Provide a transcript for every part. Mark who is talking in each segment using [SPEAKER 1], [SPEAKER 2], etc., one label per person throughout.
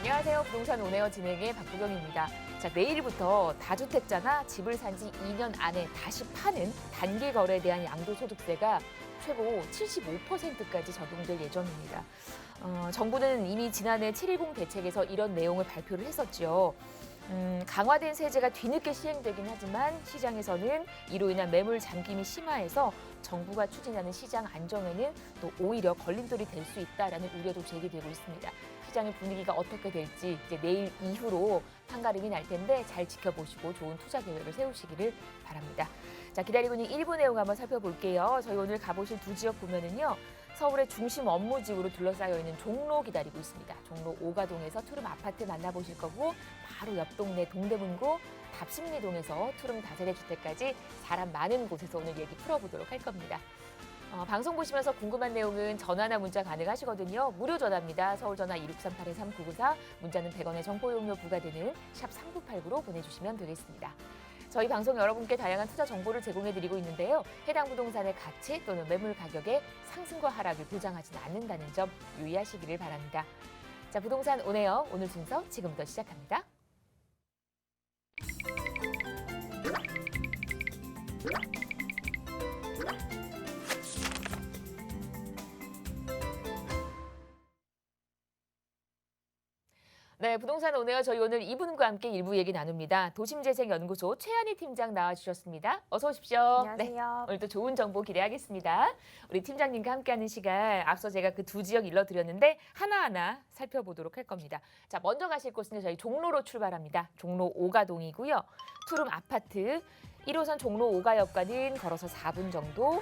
[SPEAKER 1] 안녕하세요. 부동산 온에어 진행의 박보경입니다. 자, 내일부터 다주택자나 집을 산 지 2년 안에 다시 파는 단기 거래에 대한 양도소득세가 최고 75%까지 적용될 예정입니다. 정부는 이미 지난해 7.10 대책에서 이런 내용을 발표를 했었죠. 강화된 세제가 뒤늦게 시행되긴 하지만 시장에서는 이로 인한 매물 잠김이 심화해서 정부가 추진하는 시장 안정에는 또 오히려 걸림돌이 될 수 있다라는 우려도 제기되고 있습니다. 시장의 분위기가 어떻게 될지 이제 내일 이후로 판가름이 날 텐데 잘 지켜보시고 좋은 투자 계획을 세우시기를 바랍니다. 자, 기다리고 있는 1부 내용 한번 살펴볼게요. 저희 오늘 가보실 두 지역 보면은요. 서울의 중심 업무지구로 둘러싸여 있는 종로 기다리고 있습니다. 종로 오가동에서 투룸 아파트 만나보실 거고 바로 옆 동네 동대문구 답심리동에서 투룸 다세대 주택까지 사람 많은 곳에서 오늘 얘기 풀어보도록 할 겁니다. 방송 보시면서 궁금한 내용은 전화나 문자 가능하시거든요. 무료 전화입니다. 서울 전화 2638-3994, 문자는 100원의 정보 용료 부과되는 샵 3989로 보내주시면 되겠습니다. 저희 방송 여러분께 다양한 투자 정보를 제공해드리고 있는데요. 해당 부동산의 가치 또는 매물 가격의 상승과 하락을 보장하지는 않는다는 점 유의하시기를 바랍니다. 자, 부동산 온에어 오늘 순서 지금부터 시작합니다. 네, 부동산 온에어 저희 오늘 이분과 함께 일부 얘기 나눕니다. 도심재생연구소 최한희 팀장 나와주셨습니다. 어서 오십시오.
[SPEAKER 2] 안녕하세요.
[SPEAKER 1] 네, 오늘도 좋은 정보 기대하겠습니다. 우리 팀장님과 함께하는 시간, 앞서 제가 그 두 지역 일러드렸는데 하나하나 살펴보도록 할 겁니다. 자, 먼저 가실 곳은 저희 종로로 출발합니다. 종로 오가동이고요. 투룸 아파트 1호선 종로 오가역과는 걸어서 4분 정도,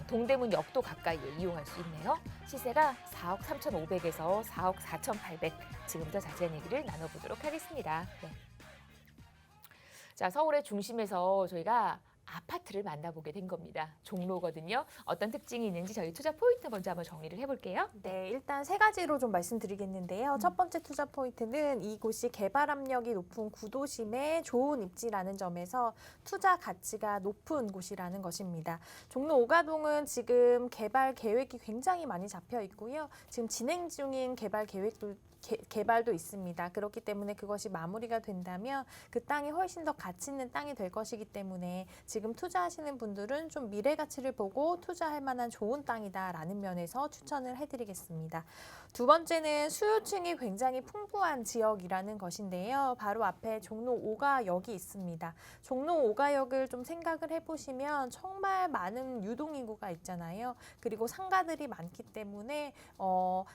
[SPEAKER 1] 동대문역도 가까이에 이용할 수 있네요. 시세가 4억 3,500에서 4억 4,800. 지금부터 자세한 얘기를 나눠보도록 하겠습니다. 네. 자, 서울의 중심에서 저희가 아파트를 만나보게 된 겁니다. 종로거든요. 어떤 특징이 있는지 저희 투자 포인트 먼저 한번 정리를 해볼게요.
[SPEAKER 2] 네, 일단 세 가지로 좀 말씀드리겠는데요. 첫 번째 투자 포인트는 이곳이 개발 압력이 높은 구도심에 좋은 입지라는 점에서 투자 가치가 높은 곳이라는 것입니다. 종로 오가동은 지금 개발 계획이 굉장히 많이 잡혀 있고요. 지금 진행 중인 개발도 있습니다. 그렇기 때문에 그것이 마무리가 된다면 그 땅이 훨씬 더 가치 있는 땅이 될 것이기 때문에 지금 투자하시는 분들은 좀 미래 가치를 보고 투자할 만한 좋은 땅이다라는 면에서 추천을 해드리겠습니다. 두 번째는 수요층이 굉장히 풍부한 지역이라는 것인데요. 바로 앞에 종로 5가역이 있습니다. 종로 5가역을 좀 생각을 해보시면 정말 많은 유동인구가 있잖아요. 그리고 상가들이 많기 때문에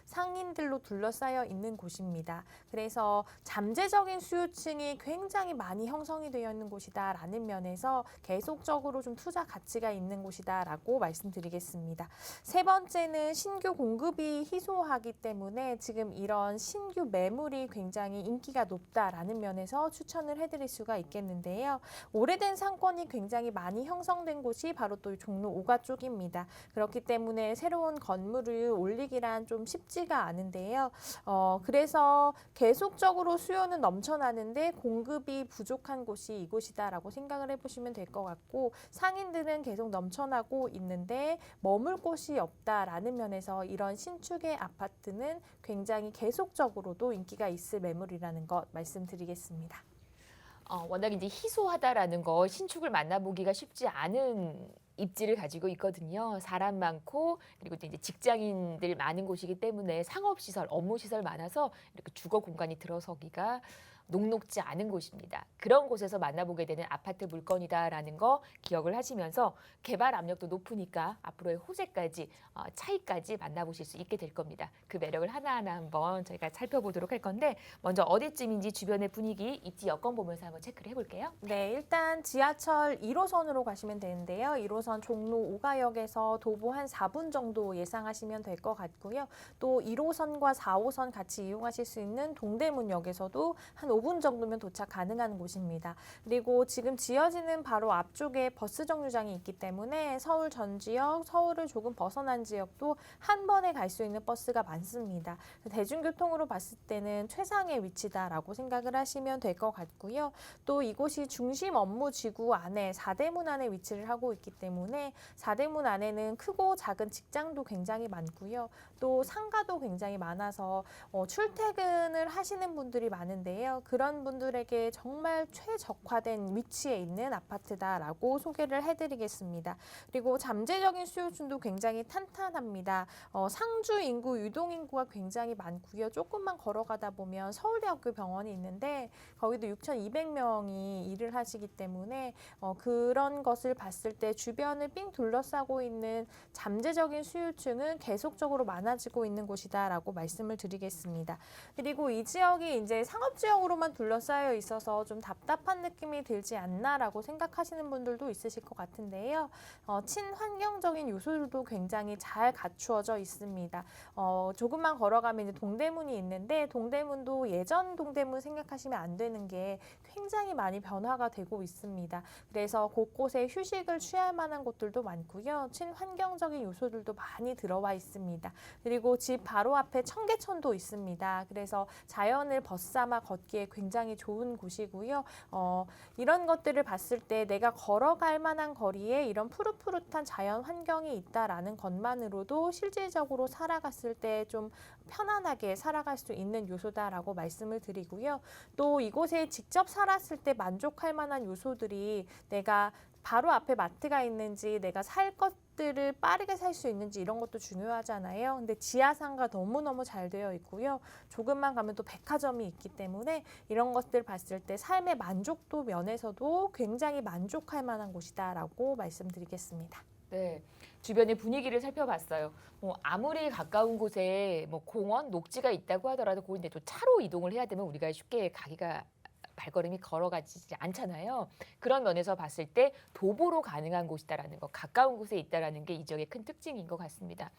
[SPEAKER 2] 상인들로 둘러싸여 있는 곳입니다. 그래서 잠재적인 수요층이 굉장히 많이 형성이 되어 있는 곳이다라는 면에서 계속적으로 좀 투자 가치가 있는 곳이다라고 말씀드리겠습니다. 세 번째는 신규 공급이 희소하기 때문에 지금 이런 신규 매물이 굉장히 인기가 높다라는 면에서 추천을 해드릴 수가 있겠는데요. 오래된 상권이 굉장히 많이 형성된 곳이 바로 또 종로 5가 쪽입니다. 그렇기 때문에 새로운 건물을 올리기란 좀 쉽지가 않은데요. 그래서 계속적으로 수요는 넘쳐나는데 공급이 부족한 곳이 이곳이다라고 생각을 해보시면 될 것 같고, 상인들은 계속 넘쳐나고 있는데 머물 곳이 없다라는 면에서 이런 신축의 아파트는 굉장히 계속적으로도 인기가 있을 매물이라는 것 말씀드리겠습니다.
[SPEAKER 1] 워낙 이제 희소하다라는 거 신축을 만나보기가 쉽지 않은 입지를 가지고 있거든요. 사람 많고 그리고 또 이제 직장인들 많은 곳이기 때문에 상업시설, 업무시설 많아서 이렇게 주거 공간이 들어서기가 녹록지 않은 곳입니다. 그런 곳에서 만나보게 되는 아파트 물건이다라는 거 기억을 하시면서 개발 압력도 높으니까 앞으로의 호재까지 차이까지 만나보실 수 있게 될 겁니다. 그 매력을 하나하나 한번 저희가 살펴보도록 할 건데 먼저 어디쯤인지 주변의 분위기, 입지 여건 보면서 한번 체크를 해볼게요.
[SPEAKER 2] 네, 일단 지하철 1호선으로 가시면 되는데요. 1호선 종로 5가역에서 도보 한 4분 정도 예상하시면 될 것 같고요. 또 1호선과 4호선 같이 이용하실 수 있는 동대문역에서도 한 5분 정도면 도착 가능한 곳입니다. 그리고 지금 지어지는 바로 앞쪽에 버스 정류장이 있기 때문에 서울 전 지역, 서울을 조금 벗어난 지역도 한 번에 갈 수 있는 버스가 많습니다. 대중교통으로 봤을 때는 최상의 위치다라고 생각을 하시면 될 것 같고요. 또 이곳이 중심 업무 지구 안에 4대문 안에 위치를 하고 있기 때문에 4대문 안에는 크고 작은 직장도 굉장히 많고요. 또 상가도 굉장히 많아서 출퇴근을 하시는 분들이 많은데요. 그런 분들에게 정말 최적화된 위치에 있는 아파트다라고 소개를 해드리겠습니다. 그리고 잠재적인 수요층도 굉장히 탄탄합니다. 상주 인구, 유동 인구가 굉장히 많고요. 조금만 걸어가다 보면 서울대학교 병원이 있는데 거기도 6,200명이 일을 하시기 때문에 그런 것을 봤을 때 주변을 삥 둘러싸고 있는 잠재적인 수요층은 계속적으로 많아지고 있는 곳이다라고 말씀을 드리겠습니다. 그리고 이 지역이 이제 상업지역으로만 둘러싸여 있어서 좀 답답한 느낌이 들지 않나라고 생각하시는 분들도 있으실 것 같은데요. 친환경적인 요소들도 굉장히 잘 갖추어져 있습니다. 조금만 걸어가면 이제 동대문이 있는데 동대문도 예전 동대문 생각하시면 안 되는 게 굉장히 많이 변화가 되고 있습니다. 그래서 곳곳에 휴식을 취할 만한 곳들도 많고요. 친환경적인 요소들도 많이 들어와 있습니다. 그리고 집 바로 앞에 청계천도 있습니다. 그래서 자연을 벗삼아 걷기에 굉장히 좋은 곳이고요. 이런 것들을 봤을 때 내가 걸어갈 만한 거리에 이런 푸릇푸릇한 자연 환경이 있다라는 것만으로도 실질적으로 살아갔을 때 좀 편안하게 살아갈 수 있는 요소다라고 말씀을 드리고요. 또 이곳에 직접 살았을 때 만족할 만한 요소들이 내가 바로 앞에 마트가 있는지 내가 살 것들을 빠르게 살 수 있는지 이런 것도 중요하잖아요. 근데 지하상가 너무너무 잘 되어 있고요. 조금만 가면 또 백화점이 있기 때문에 이런 것들 봤을 때 삶의 만족도 면에서도 굉장히 만족할 만한 곳이다라고 말씀드리겠습니다.
[SPEAKER 1] 네, 주변의 분위기를 살펴봤어요. 아무리 가까운 곳에 공원, 녹지가 있다고 하더라도 거기 또 차로 이동을 해야 되면 우리가 쉽게 가기가 발걸음이 걸어가지 않잖아요. 그런 면에서 봤을 때 도보로 가능한 곳이다라는 거, 가까운 곳에 있다라는 게 이 지역의 큰 특징인 것 같습니다.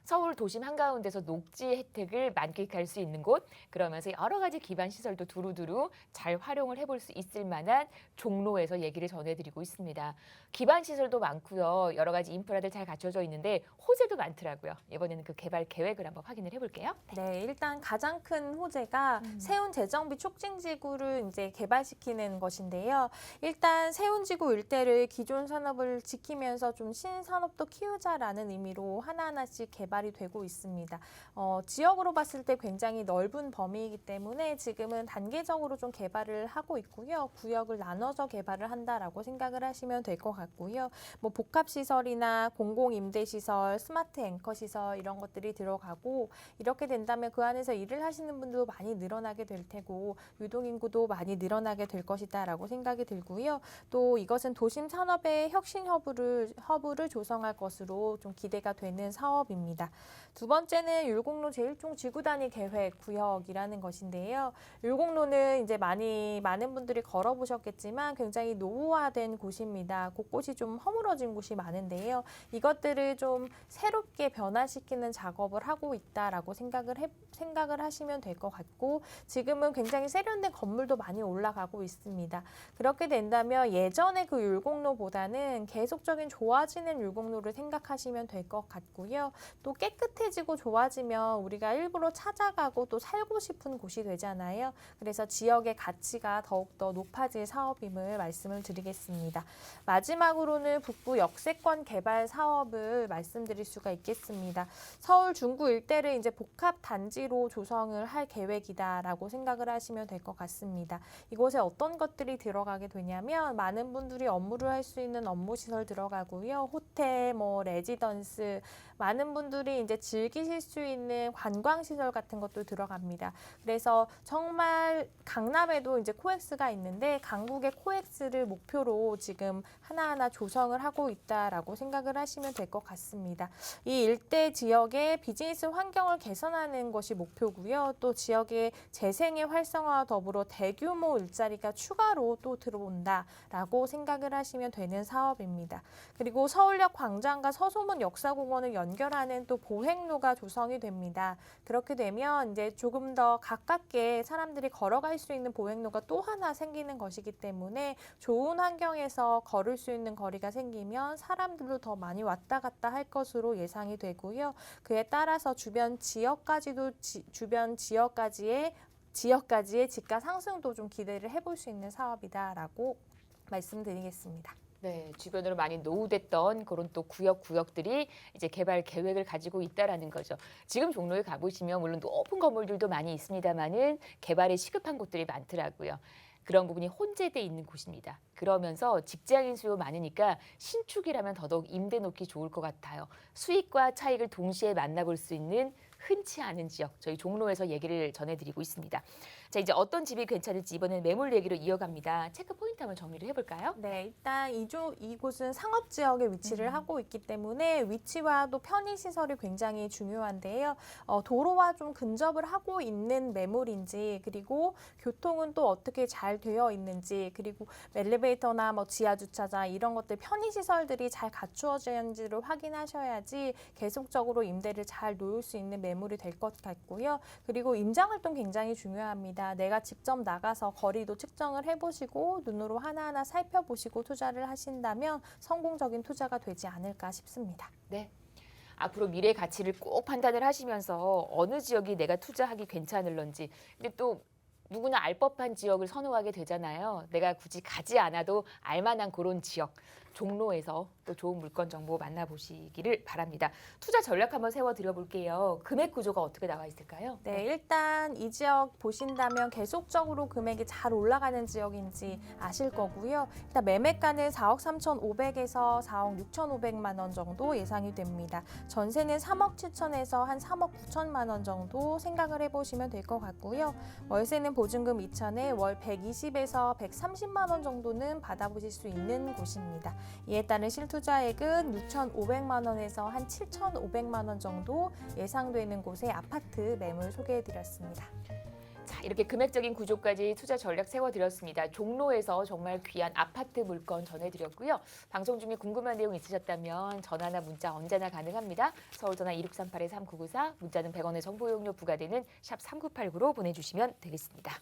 [SPEAKER 1] 서울 도심 한가운데서 녹지 혜택을 만끽할 수 있는 곳, 그러면서 여러 가지 기반 시설도 두루두루 잘 활용을 해볼 수 있을 만한 종로에서 얘기를 전해드리고 있습니다. 기반 시설도 많고요. 여러 가지 인프라들 잘 갖춰져 있는데 호재도 많더라고요. 이번에는 그 개발 계획을 한번 확인을 해볼게요.
[SPEAKER 2] 네, 일단 가장 큰 호재가 세운재정비 촉진지구를 이제 개발시키는 것인데요. 일단 세운지구 일대를 기존 산업을 지키면서 좀 신산업도 키우자라는 의미로 하나하나씩 개발이 되고 있습니다. 지역으로 봤을 때 굉장히 넓은 범위이기 때문에 지금은 단계적으로 좀 개발을 하고 있고요. 구역을 나눠서 개발을 한다라고 생각을 하시면 될 것 같고요. 복합시설이나 공공임대시설, 스마트 앵커시설 이런 것들이 들어가고 이렇게 된다면 그 안에서 일을 하시는 분도 많이 늘어나게 될 테고 유동인구도 많이 늘어나게 될 것이다라고 생각이 들고요. 또 이것은 도심 산업의 혁신 허브를 조성할 것으로 좀 기대가 되는 사업입니다. 두 번째는 율곡로 제1종 지구단위 계획 구역이라는 것인데요. 율곡로는 이제 많은 분들이 걸어보셨겠지만 굉장히 노후화된 곳입니다. 곳곳이 좀 허물어진 곳이 많은데요. 이것들을 좀 새롭게 변화시키는 작업을 하고 있다라고 생각을 하시면 될 것 같고 지금은 굉장히 세련된 건물도 많이 올라가고 있습니다. 그렇게 된다면 예전의 그 율곡로보다는 계속적인 좋아지는 율곡로를 생각하시면 될 것 같고요. 또 깨끗해지고 좋아지면 우리가 일부러 찾아가고 또 살고 싶은 곳이 되잖아요. 그래서 지역의 가치가 더욱더 높아질 사업임을 말씀을 드리겠습니다. 마지막으로는 북부 역세권 개발 사업을 말씀드릴 수가 있겠습니다. 서울 중구 일대를 이제 복합 단지로 조성을 할 계획이다라고 생각을 하시면 될 것 같습니다. 이곳에 어떤 것들이 들어가게 되냐면 많은 분들이 업무를 할 수 있는 업무시설 들어가고요. 호텔, 레지던스, 많은 분들이 이제 즐기실 수 있는 관광시설 같은 것도 들어갑니다. 그래서 정말 강남에도 이제 코엑스가 있는데 강북의 코엑스를 목표로 지금 하나하나 조성을 하고 있다라고 생각을 하시면 될 것 같습니다. 이 일대 지역의 비즈니스 환경을 개선하는 것이 목표고요. 또 지역의 재생의 활성화와 더불어 대규모 일자리가 추가로 또 들어온다라고 생각을 하시면 되는 사업입니다. 그리고 서울역 광장과 서소문 역사공원을 연결하는 또 보행로가 조성이 됩니다. 그렇게 되면 이제 조금 더 가깝게 사람들이 걸어갈 수 있는 보행로가 또 하나 생기는 것이기 때문에 좋은 환경에서 걸을 수 있는 거리가 생기면 사람들도 더 많이 왔다 갔다 할 것으로 예상이 되고요. 그에 따라서 주변 지역까지의 집가 상승도 좀 기대를 해볼 수 있는 사업이다라고 말씀드리겠습니다.
[SPEAKER 1] 네, 주변으로 많이 노후됐던 그런 또 구역들이 이제 개발 계획을 가지고 있다라는 거죠. 지금 종로에 가보시면 물론 높은 건물들도 많이 있습니다만은 개발에 시급한 곳들이 많더라고요. 그런 부분이 혼재돼 있는 곳입니다. 그러면서 직장인 수요 많으니까 신축이라면 더더욱 임대 놓기 좋을 것 같아요. 수익과 차익을 동시에 만나볼 수 있는 흔치 않은 지역, 저희 종로에서 얘기를 전해드리고 있습니다. 자, 이제 어떤 집이 괜찮을지 이번엔 매물 얘기로 이어갑니다. 체크 포인트 한번 정리를 해볼까요?
[SPEAKER 2] 네, 일단 이곳은 상업 지역에 위치를 하고 있기 때문에 위치와 또 편의시설이 굉장히 중요한데요. 도로와 좀 근접을 하고 있는 매물인지, 그리고 교통은 또 어떻게 잘 되어 있는지, 그리고 엘리베이터나 뭐 지하 주차장 이런 것들 편의시설들이 잘 갖추어졌는지를 확인하셔야지 계속적으로 임대를 잘 놓을 수 있는 매물이 될 것 같고요. 그리고 임장활동 굉장히 중요합니다. 내가 직접 나가서 거리도 측정을 해보시고 눈으로 하나하나 살펴보시고 투자를 하신다면 성공적인 투자가 되지 않을까 싶습니다.
[SPEAKER 1] 네. 앞으로 미래 가치를 꼭 판단을 하시면서 어느 지역이 내가 투자하기 괜찮을런지. 근데 또 누구나 알 법한 지역을 선호하게 되잖아요. 내가 굳이 가지 않아도 알만한 그런 지역. 종로에서 또 좋은 물건 정보 만나보시기를 바랍니다. 투자 전략 한번 세워드려볼게요. 금액 구조가 어떻게 나와 있을까요?
[SPEAKER 2] 네, 일단 이 지역 보신다면 계속적으로 금액이 잘 올라가는 지역인지 아실 거고요. 일단 매매가는 4억 3,500에서 4억 6,500만 원 정도 예상이 됩니다. 전세는 3억 7천에서 한 3억 9천만 원 정도 생각을 해보시면 될 것 같고요. 월세는 보증금 2천에 월 120에서 130만 원 정도는 받아보실 수 있는 곳입니다. 이에 따른 실투자액은 6,500만 원에서 한 7,500만 원 정도 예상되는 곳의 아파트 매물 소개해드렸습니다.
[SPEAKER 1] 자, 이렇게 금액적인 구조까지 투자 전략 세워드렸습니다. 종로에서 정말 귀한 아파트 물건 전해드렸고요. 방송 중에 궁금한 내용 있으셨다면 전화나 문자 언제나 가능합니다. 서울전화 2638-3994, 문자는 100원의 정보 이용료 부과되는 샵 3989로 보내주시면 되겠습니다.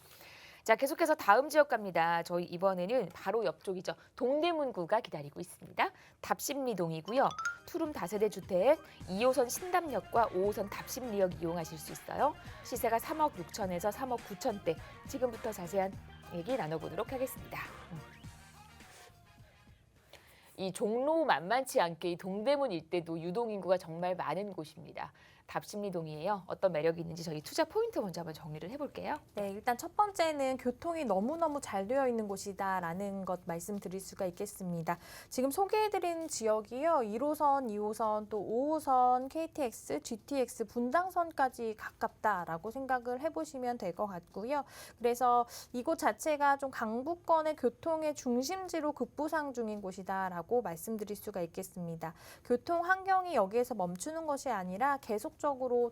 [SPEAKER 1] 자, 계속해서 다음 지역 갑니다. 저희 이번에는 바로 옆쪽이죠. 동대문구가 기다리고 있습니다. 답심리동이고요. 투룸 다세대 주택 2호선 신담역과 5호선 답심리역 이용하실 수 있어요. 시세가 3억 6천에서 3억 9천대. 지금부터 자세한 얘기 나눠보도록 하겠습니다. 이 종로 만만치 않게 이 동대문 일대도 유동인구가 정말 많은 곳입니다. 답심리동이에요. 어떤 매력이 있는지 저희 투자 포인트 먼저 한번 정리를 해볼게요.
[SPEAKER 2] 네, 일단 첫 번째는 교통이 너무너무 잘 되어 있는 곳이다라는 것 말씀드릴 수가 있겠습니다. 지금 소개해드린 지역이요. 1호선, 2호선, 또 5호선, KTX, GTX, 분당선까지 가깝다라고 생각을 해보시면 될 것 같고요. 그래서 이곳 자체가 좀 강북권의 교통의 중심지로 급부상 중인 곳이다라고 말씀드릴 수가 있겠습니다. 교통 환경이 여기에서 멈추는 것이 아니라 계속적으로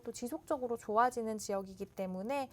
[SPEAKER 2] 또 지속적으로 좋아지는 지역이기 때문에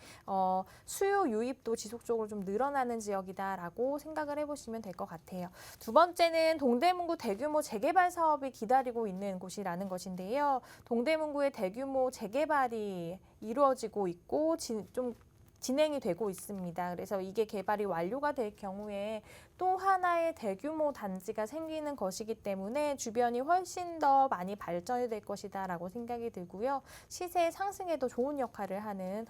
[SPEAKER 2] 수요 유입도 지속적으로 좀 늘어나는 지역이다라고 생각을 해보시면 될 것 같아요. 두 번째는 동대문구 대규모 재개발 사업이 기다리고 있는 곳이라는 것인데요. 동대문구의 대규모 재개발이 이루어지고 있고 좀 진행이 되고 있습니다. 그래서 이게 개발이 완료가 될 경우에 또 하나의 대규모 단지가 생기는 것이기 때문에 주변이 훨씬 더 많이 발전이 될 것이다라고 생각이 들고요. 시세 상승에도 좋은 역할을 하는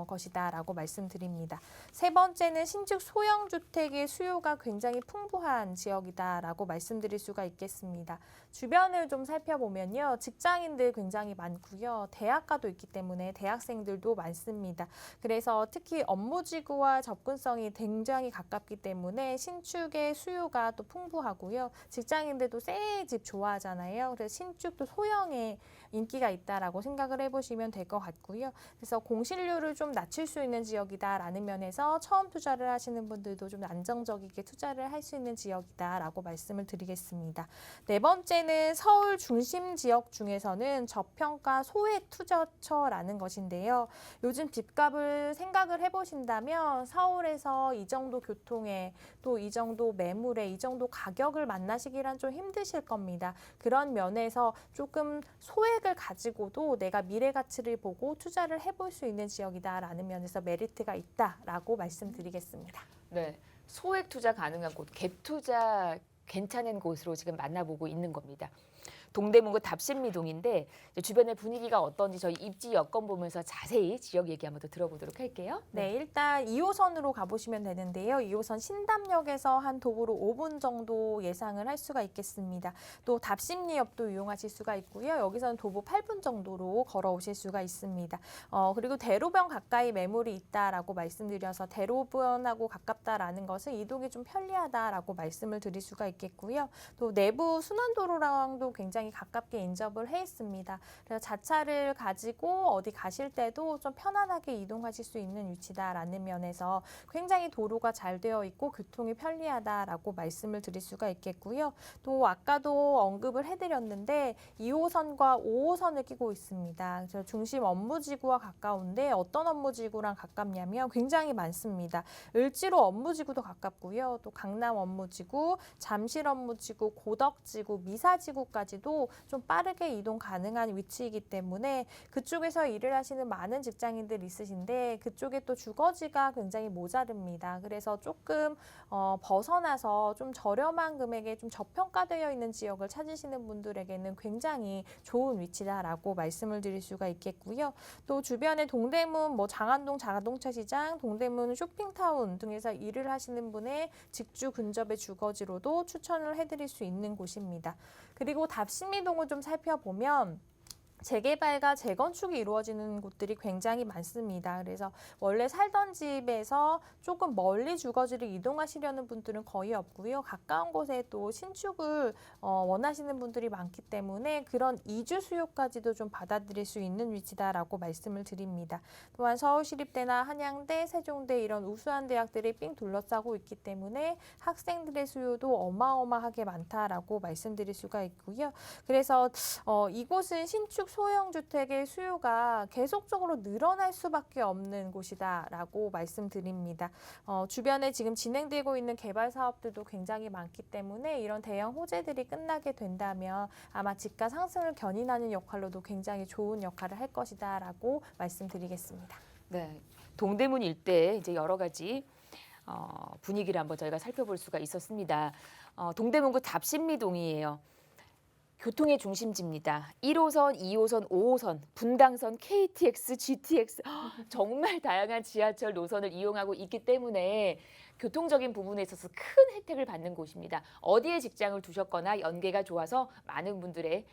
[SPEAKER 2] 것이다라고 말씀드립니다. 세 번째는 신축 소형 주택의 수요가 굉장히 풍부한 지역이다라고 말씀드릴 수가 있겠습니다. 주변을 좀 살펴보면요. 직장인들 굉장히 많고요. 대학가도 있기 때문에 대학생들도 많습니다. 그래서 특히 업무지구와 접근성이 굉장히 가깝기 때문에 신축의 수요가 또 풍부하고요. 직장인들도 새 집 좋아하잖아요. 그래서 신축도 소형의 인기가 있다라고 생각을 해보시면 될 것 같고요. 그래서 공실률을 좀 낮출 수 있는 지역이다라는 면에서 처음 투자를 하시는 분들도 좀 안정적이게 투자를 할 수 있는 지역이다라고 말씀을 드리겠습니다. 네 번째는 서울 중심 지역 중에서는 저평가 소액 투자처라는 것인데요. 요즘 집값을 생각을 해보신다면 서울에서 이 정도 교통에 또 이 정도 매물에 이 정도 가격을 만나시기란 좀 힘드실 겁니다. 그런 면에서 조금 소액을 가지고도 내가 미래 가치를 보고 투자를 해볼 수 있는 지역이다라는 면에서 메리트가 있다라고 말씀드리겠습니다.
[SPEAKER 1] 네, 소액 투자 가능한 곳, 갭 투자 괜찮은 곳으로 지금 만나보고 있는 겁니다. 동대문구 답신미동인데 주변의 분위기가 어떤지 저희 입지 여건 보면서 자세히 지역 얘기 한번 더 들어보도록 할게요.
[SPEAKER 2] 네, 일단 2호선으로 가보시면 되는데요. 2호선 신담역에서 한 도보로 5분 정도 예상을 할 수가 있겠습니다. 또 답심리역도 이용하실 수가 있고요. 여기서는 도보 8분 정도로 걸어오실 수가 있습니다. 그리고 대로변 가까이 매물이 있다라고 말씀드려서 대로변하고 가깝다라는 것은 이동이 좀 편리하다라고 말씀을 드릴 수가 있겠고요. 또 내부 순환도로랑도 굉장히 가깝게 인접을 해 있습니다. 그래서 자차를 가지고 어디 가실 때도 좀 편안하게 이동하실 수 있는 위치다라는 면에서 굉장히 도로가 잘 되어 있고 교통이 편리하다라고 말씀을 드릴 수가 있겠고요. 또 아까도 언급을 해드렸는데 2호선과 5호선을 끼고 있습니다. 그래서 중심 업무지구와 가까운데 어떤 업무지구랑 가깝냐면 굉장히 많습니다. 을지로 업무지구도 가깝고요. 또 강남 업무지구, 잠실 업무지구, 고덕지구, 미사지구까지도 좀 빠르게 이동 가능한 위치이기 때문에 그쪽에서 일을 하시는 많은 직장인들 있으신데 그쪽에 또 주거지가 굉장히 모자릅니다. 그래서 조금 벗어나서 좀 저렴한 금액에 좀 저평가되어 있는 지역을 찾으시는 분들에게는 굉장히 좋은 위치다라고 말씀을 드릴 수가 있겠고요. 또 주변에 동대문, 장안동 자동차 시장, 동대문 쇼핑타운 등에서 일을 하시는 분의 직주 근접의 주거지로도 추천을 해드릴 수 있는 곳입니다. 그리고 답신미동을 좀 살펴보면 재개발과 재건축이 이루어지는 곳들이 굉장히 많습니다. 그래서 원래 살던 집에서 조금 멀리 주거지를 이동하시려는 분들은 거의 없고요. 가까운 곳에 또 신축을 원하시는 분들이 많기 때문에 그런 이주 수요까지도 좀 받아들일 수 있는 위치다라고 말씀을 드립니다. 또한 서울시립대나 한양대, 세종대 이런 우수한 대학들이 삥 둘러싸고 있기 때문에 학생들의 수요도 어마어마하게 많다라고 말씀드릴 수가 있고요. 그래서 이곳은 신축 소형 주택의 수요가 계속적으로 늘어날 수밖에 없는 곳이다라고 말씀드립니다. 주변에 지금 진행되고 있는 개발 사업들도 굉장히 많기 때문에 이런 대형 호재들이 끝나게 된다면 아마 지가 상승을 견인하는 역할로도 굉장히 좋은 역할을 할 것이다라고 말씀드리겠습니다.
[SPEAKER 1] 네, 동대문 일대 이제 여러 가지 분위기를 한번 저희가 살펴볼 수가 있었습니다. 동대문구 답신미동이에요. 교통의 중심지입니다. 1호선, 2호선, 5호선, 분당선, KTX, GTX 정말 다양한 지하철 노선을 이용하고 있기 때문에 교통적인 부분에 있어서 큰 혜택을 받는 곳입니다. 어디에 직장을 두셨거나 연계가 좋아서 많은 분들의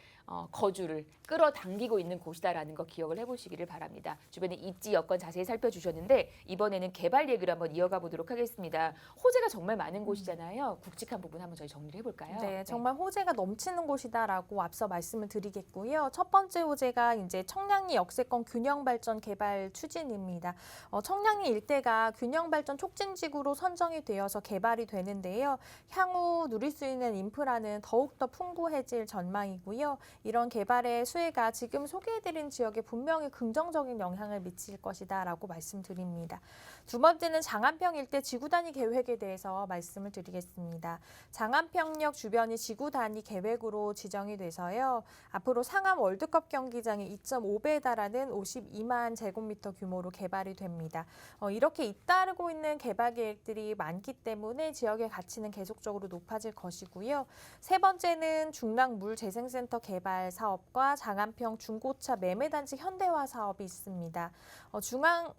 [SPEAKER 1] 거주를 끌어당기고 있는 곳이다라는 거 기억을 해보시기를 바랍니다. 주변에 입지 여건 자세히 살펴주셨는데 이번에는 개발 얘기를 한번 이어가 보도록 하겠습니다. 호재가 정말 많은 곳이잖아요. 굵직한 부분 한번 저희 정리를 해볼까요?
[SPEAKER 2] 네, 정말 호재가 넘치는 곳이다라고 앞서 말씀을 드리겠고요. 첫 번째 호재가 이제 청량리 역세권 균형 발전 개발 추진입니다. 청량리 일대가 균형 발전 촉진지구로 선정이 되어서 개발이 되는데요. 향후 누릴 수 있는 인프라는 더욱더 풍부해질 전망이고요. 이런 개발의 수혜가 지금 소개해드린 지역에 분명히 긍정적인 영향을 미칠 것이다라고 말씀드립니다. 두 번째는 장안평 일대 지구 단위 계획에 대해서 말씀을 드리겠습니다. 장안평역 주변이 지구 단위 계획으로 지정이 돼서요. 앞으로 상암 월드컵 경기장이 2.5배에 달하는 52만 제곱미터 규모로 개발이 됩니다. 이렇게 잇따르고 있는 개발 계획들이 많기 때문에 지역의 가치는 계속적으로 높아질 것이고요. 세 번째는 중랑물재생센터 개발 사업과 장안평 중고차 매매단지 현대화 사업이 있습니다.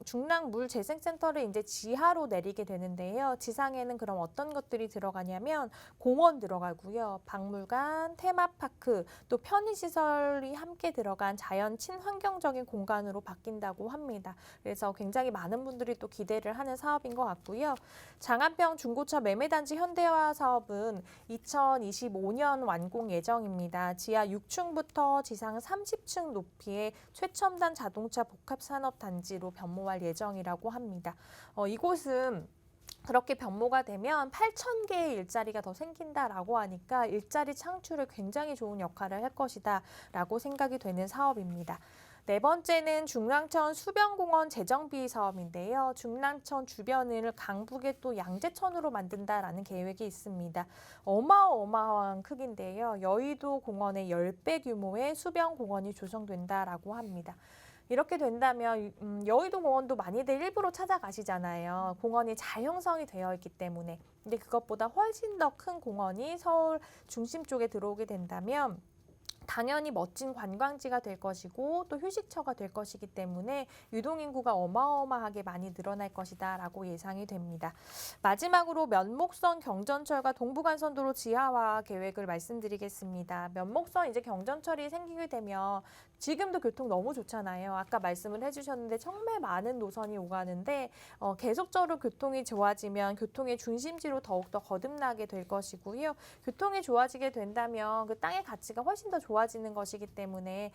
[SPEAKER 2] 중랑물재생센터를 이제 지하로 내리게 되는데요. 지상에는 그럼 어떤 것들이 들어가냐면 공원 들어가고요. 박물관, 테마파크, 또 편의시설이 함께 들어간 자연 친환경적인 공간으로 바뀐다고 합니다. 그래서 굉장히 많은 분들이 또 기대를 하는 사업인 것 같고요. 장안평 중고차 매매단지 현대화 사업은 2025년 완공 예정입니다. 지하 6층부터 지상 30층 높이의 최첨단 자동차 복합산업단지로 변모할 예정이라고 합니다. 이곳은 그렇게 변모가 되면 8,000개의 일자리가 더 생긴다라고 하니까 일자리 창출에 굉장히 좋은 역할을 할 것이다라고 생각이 되는 사업입니다. 네 번째는 중랑천 수변공원 재정비 사업인데요. 중랑천 주변을 강북의 또 양재천으로 만든다라는 계획이 있습니다. 어마어마한 크기인데요. 여의도 공원의 10배 규모의 수변공원이 조성된다라고 합니다. 이렇게 된다면 여의도 공원도 많이들 일부러 찾아가시잖아요. 공원이 잘 형성이 되어 있기 때문에. 근데 그것보다 훨씬 더 큰 공원이 서울 중심 쪽에 들어오게 된다면 당연히 멋진 관광지가 될 것이고 또 휴식처가 될 것이기 때문에 유동인구가 어마어마하게 많이 늘어날 것이다라고 예상이 됩니다. 마지막으로 면목선 경전철과 동부간선도로 지하화 계획을 말씀드리겠습니다. 면목선 이제 경전철이 생기게 되면 지금도 교통 너무 좋잖아요. 아까 말씀을 해주셨는데 정말 많은 노선이 오가는데 계속적으로 교통이 좋아지면 교통의 중심지로 더욱더 거듭나게 될 것이고요. 교통이 좋아지게 된다면 그 땅의 가치가 훨씬 더 좋아지는 것이기 때문에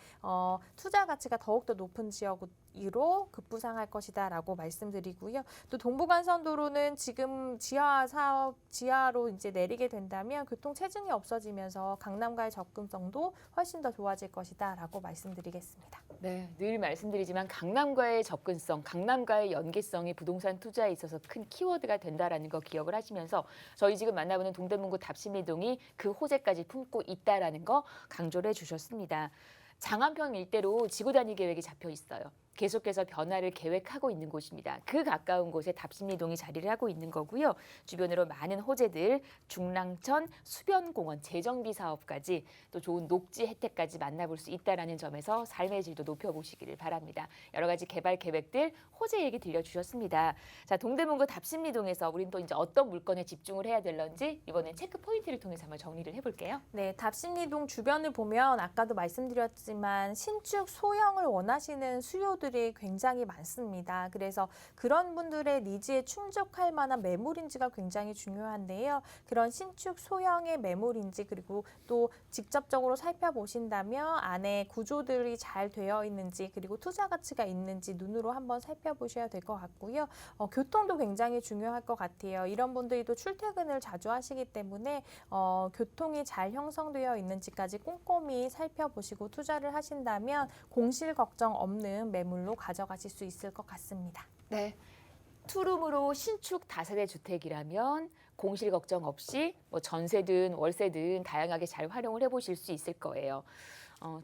[SPEAKER 2] 투자 가치가 더욱더 높은 지역으로 급부상할 것이다라고 말씀드리고요. 또 동부간선도로는 지금 지하로 이제 내리게 된다면 교통 체증이 없어지면서 강남과의 접근성도 훨씬 더 좋아질 것이다라고 말씀드리겠습니다.
[SPEAKER 1] 네, 늘 말씀드리지만 강남과의 접근성, 강남과의 연계성이 부동산 투자에 있어서 큰 키워드가 된다라는 거 기억을 하시면서 저희 지금 만나보는 동대문구 답심리동이 그 호재까지 품고 있다라는 거 강조를 해주셨습니다. 장안평 일대로 지구단위 계획이 잡혀 있어요. 계속해서 변화를 계획하고 있는 곳입니다. 그 가까운 곳에 답심리동이 자리를 하고 있는 거고요. 주변으로 많은 호재들, 중랑천 수변공원 재정비 사업까지 또 좋은 녹지 혜택까지 만나볼 수 있다는 점에서 삶의 질도 높여보시기를 바랍니다. 여러 가지 개발 계획들, 호재 얘기 들려주셨습니다. 자, 동대문구 답심리동에서 우린 또 이제 어떤 물건에 집중을 해야 될런지 이번에 체크 포인트를 통해서 한번 정리를 해볼게요.
[SPEAKER 2] 네, 답심리동 주변을 보면 아까도 말씀드렸지만 신축 소형을 원하시는 수요들이 굉장히 많습니다. 그래서 그런 분들의 니즈에 충족할 만한 매물인지가 굉장히 중요한데요. 그런 신축 소형의 매물인지 그리고 또 직접적으로 살펴보신다면 안에 구조들이 잘 되어 있는지 그리고 투자 가치가 있는지 눈으로 한번 살펴보셔야 될 것 같고요. 교통도 굉장히 중요할 것 같아요. 이런 분들이 또 출퇴근을 자주 하시기 때문에 교통이 잘 형성되어 있는지까지 꼼꼼히 살펴보시고 투자를 하신다면 공실 걱정 없는 매물로 가져가실 수 있을 것 같습니다.
[SPEAKER 1] 네. 투룸으로 신축 다세대 주택이라면 공실 걱정 없이 뭐 전세든 월세든 다양하게 잘 활용을 해보실 수 있을 거예요.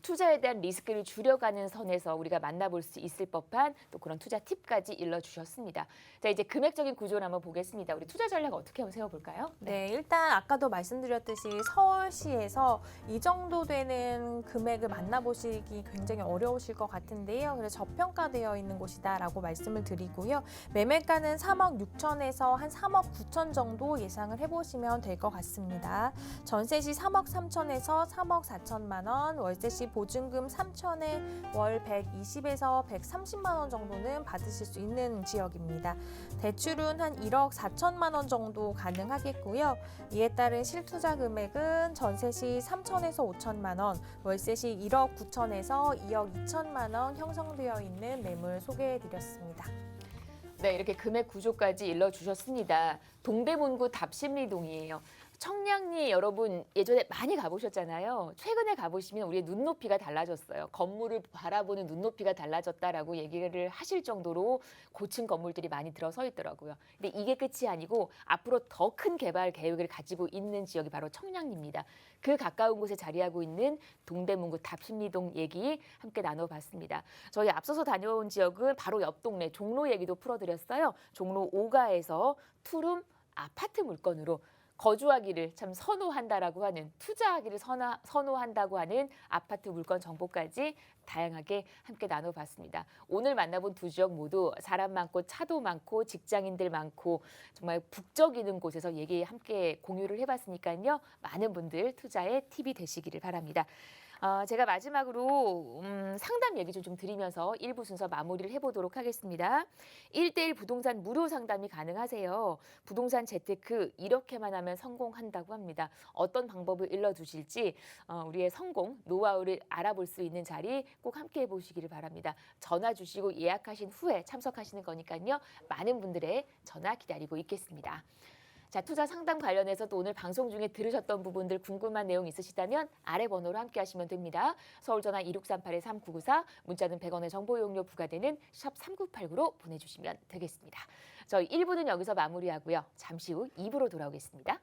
[SPEAKER 1] 투자에 대한 리스크를 줄여가는 선에서 우리가 만나볼 수 있을 법한 또 그런 투자 팁까지 일러주셨습니다. 자, 이제 금액적인 구조를 한번 보겠습니다. 우리 투자 전략 어떻게 한번 세워볼까요?
[SPEAKER 2] 네, 일단 아까도 말씀드렸듯이 서울시에서 이 정도 되는 금액을 만나보시기 굉장히 어려우실 것 같은데요. 그래서 저평가되어 있는 곳이다라고 말씀을 드리고요. 매매가는 3억 6천에서 한 3억 9천 정도 예상을 해보시면 될 것 같습니다. 전세시 3억 3천에서 3억 4천만 원, 월세시 보증금 3천에 월 120에서 130만 원 정도는 받으실 수 있는 지역입니다. 대출은 한 1억 4천만 원 정도 가능하겠고요. 이에 따른 실투자 금액은 전세시 3천에서 5천만 원, 월세시 1억 9천에서 2억 2천만 원 형성되어 있는 매물 소개해드렸습니다.
[SPEAKER 1] 네, 이렇게 금액 구조까지 일러주셨습니다. 동대문구 답심리동이에요. 청량리 여러분 예전에 많이 가보셨잖아요. 최근에 가보시면 우리의 눈높이가 달라졌어요. 건물을 바라보는 눈높이가 달라졌다라고 얘기를 하실 정도로 고층 건물들이 많이 들어서 있더라고요. 근데 이게 끝이 아니고 앞으로 더 큰 개발 계획을 가지고 있는 지역이 바로 청량리입니다. 그 가까운 곳에 자리하고 있는 동대문구 답심리동 얘기 함께 나눠봤습니다. 저희 앞서서 다녀온 지역은 바로 옆 동네 종로 얘기도 풀어드렸어요. 종로 5가에서 투룸 아파트 물건으로 거주하기를 참 선호한다라고 하는 투자하기를 선호한다고 하는 아파트 물건 정보까지 다양하게 함께 나눠봤습니다. 오늘 만나본 두 지역 모두 사람 많고 차도 많고 직장인들 많고 정말 북적이는 곳에서 얘기 함께 공유를 해봤으니까요. 많은 분들 투자에 팁이 되시기를 바랍니다. 제가 마지막으로 상담 얘기 좀 드리면서 1부 순서 마무리를 해보도록 하겠습니다. 1대1 부동산 무료 상담이 가능하세요. 부동산 재테크 이렇게만 하면 성공한다고 합니다. 어떤 방법을 일러주실지 우리의 성공, 노하우를 알아볼 수 있는 자리 꼭 함께 해보시기를 바랍니다. 전화 주시고 예약하신 후에 참석하시는 거니까요. 많은 분들의 전화 기다리고 있겠습니다. 자, 자, 투자 상담 관련해서 또 오늘 방송 중에 들으셨던 부분들 궁금한 내용 있으시다면 아래 번호로 함께 하시면 됩니다. 서울 전화 2638-3994, 문자는 100원의 정보 이용료 부과되는 샵 3989로 보내주시면 되겠습니다. 저희 1부는 여기서 마무리하고요. 잠시 후 2부로 돌아오겠습니다.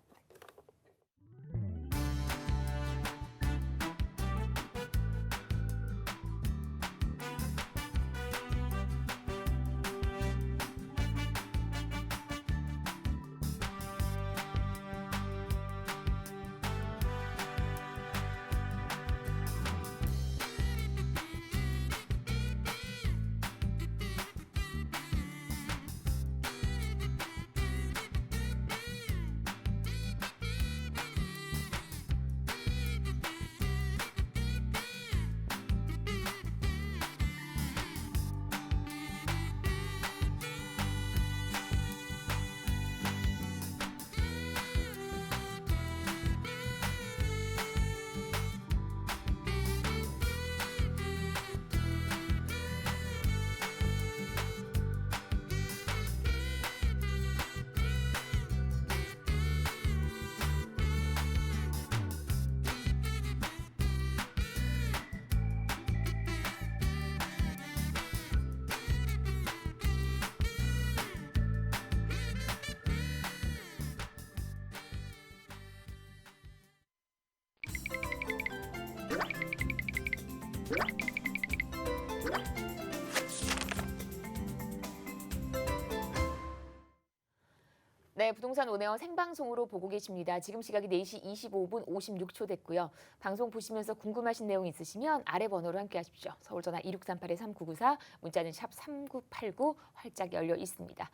[SPEAKER 1] 네, 부동산 온에어 생방송으로 보고 계십니다. 지금 시각이 4시 25분 56초 됐고요. 방송 보시면서 궁금하신 내용 있으시면 아래 번호로 함께 하십시오. 서울 전화 2638-3994, 문자는 샵 3989 활짝 열려 있습니다.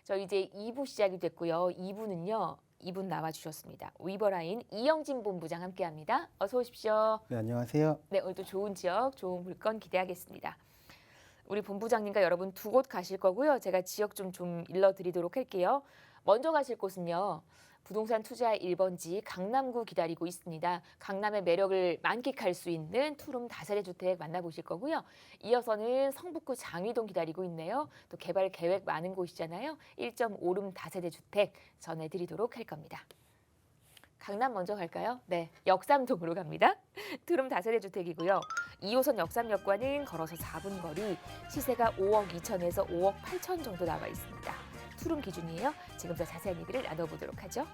[SPEAKER 1] 저 이제 2부 시작이 됐고요. 2부는요. 2분 나와주셨습니다. 위버라인 이영진 본부장 함께합니다. 어서 오십시오.
[SPEAKER 3] 네, 안녕하세요.
[SPEAKER 1] 네, 오늘도 좋은 지역, 좋은 물건 기대하겠습니다. 우리 본부장님과 여러분 두 곳 가실 거고요. 제가 지역 좀 일러드리도록 할게요. 먼저 가실 곳은요. 부동산 투자의 1번지 강남구 기다리고 있습니다. 강남의 매력을 만끽할 수 있는 투룸 다세대 주택 만나보실 거고요. 이어서는 성북구 장위동 기다리고 있네요. 또 개발 계획 많은 곳이잖아요. 1.5룸 다세대 주택 전해드리도록 할 겁니다. 강남 먼저 갈까요? 네, 역삼동으로 갑니다. 투룸 다세대 주택이고요. 2호선 역삼역과는 걸어서 4분 거리, 시세가 5억 2천에서 5억 8천 정도 나와 있습니다. 투룸 기준이에요. 지금 더 자세한 얘기를 나눠보도록 하죠.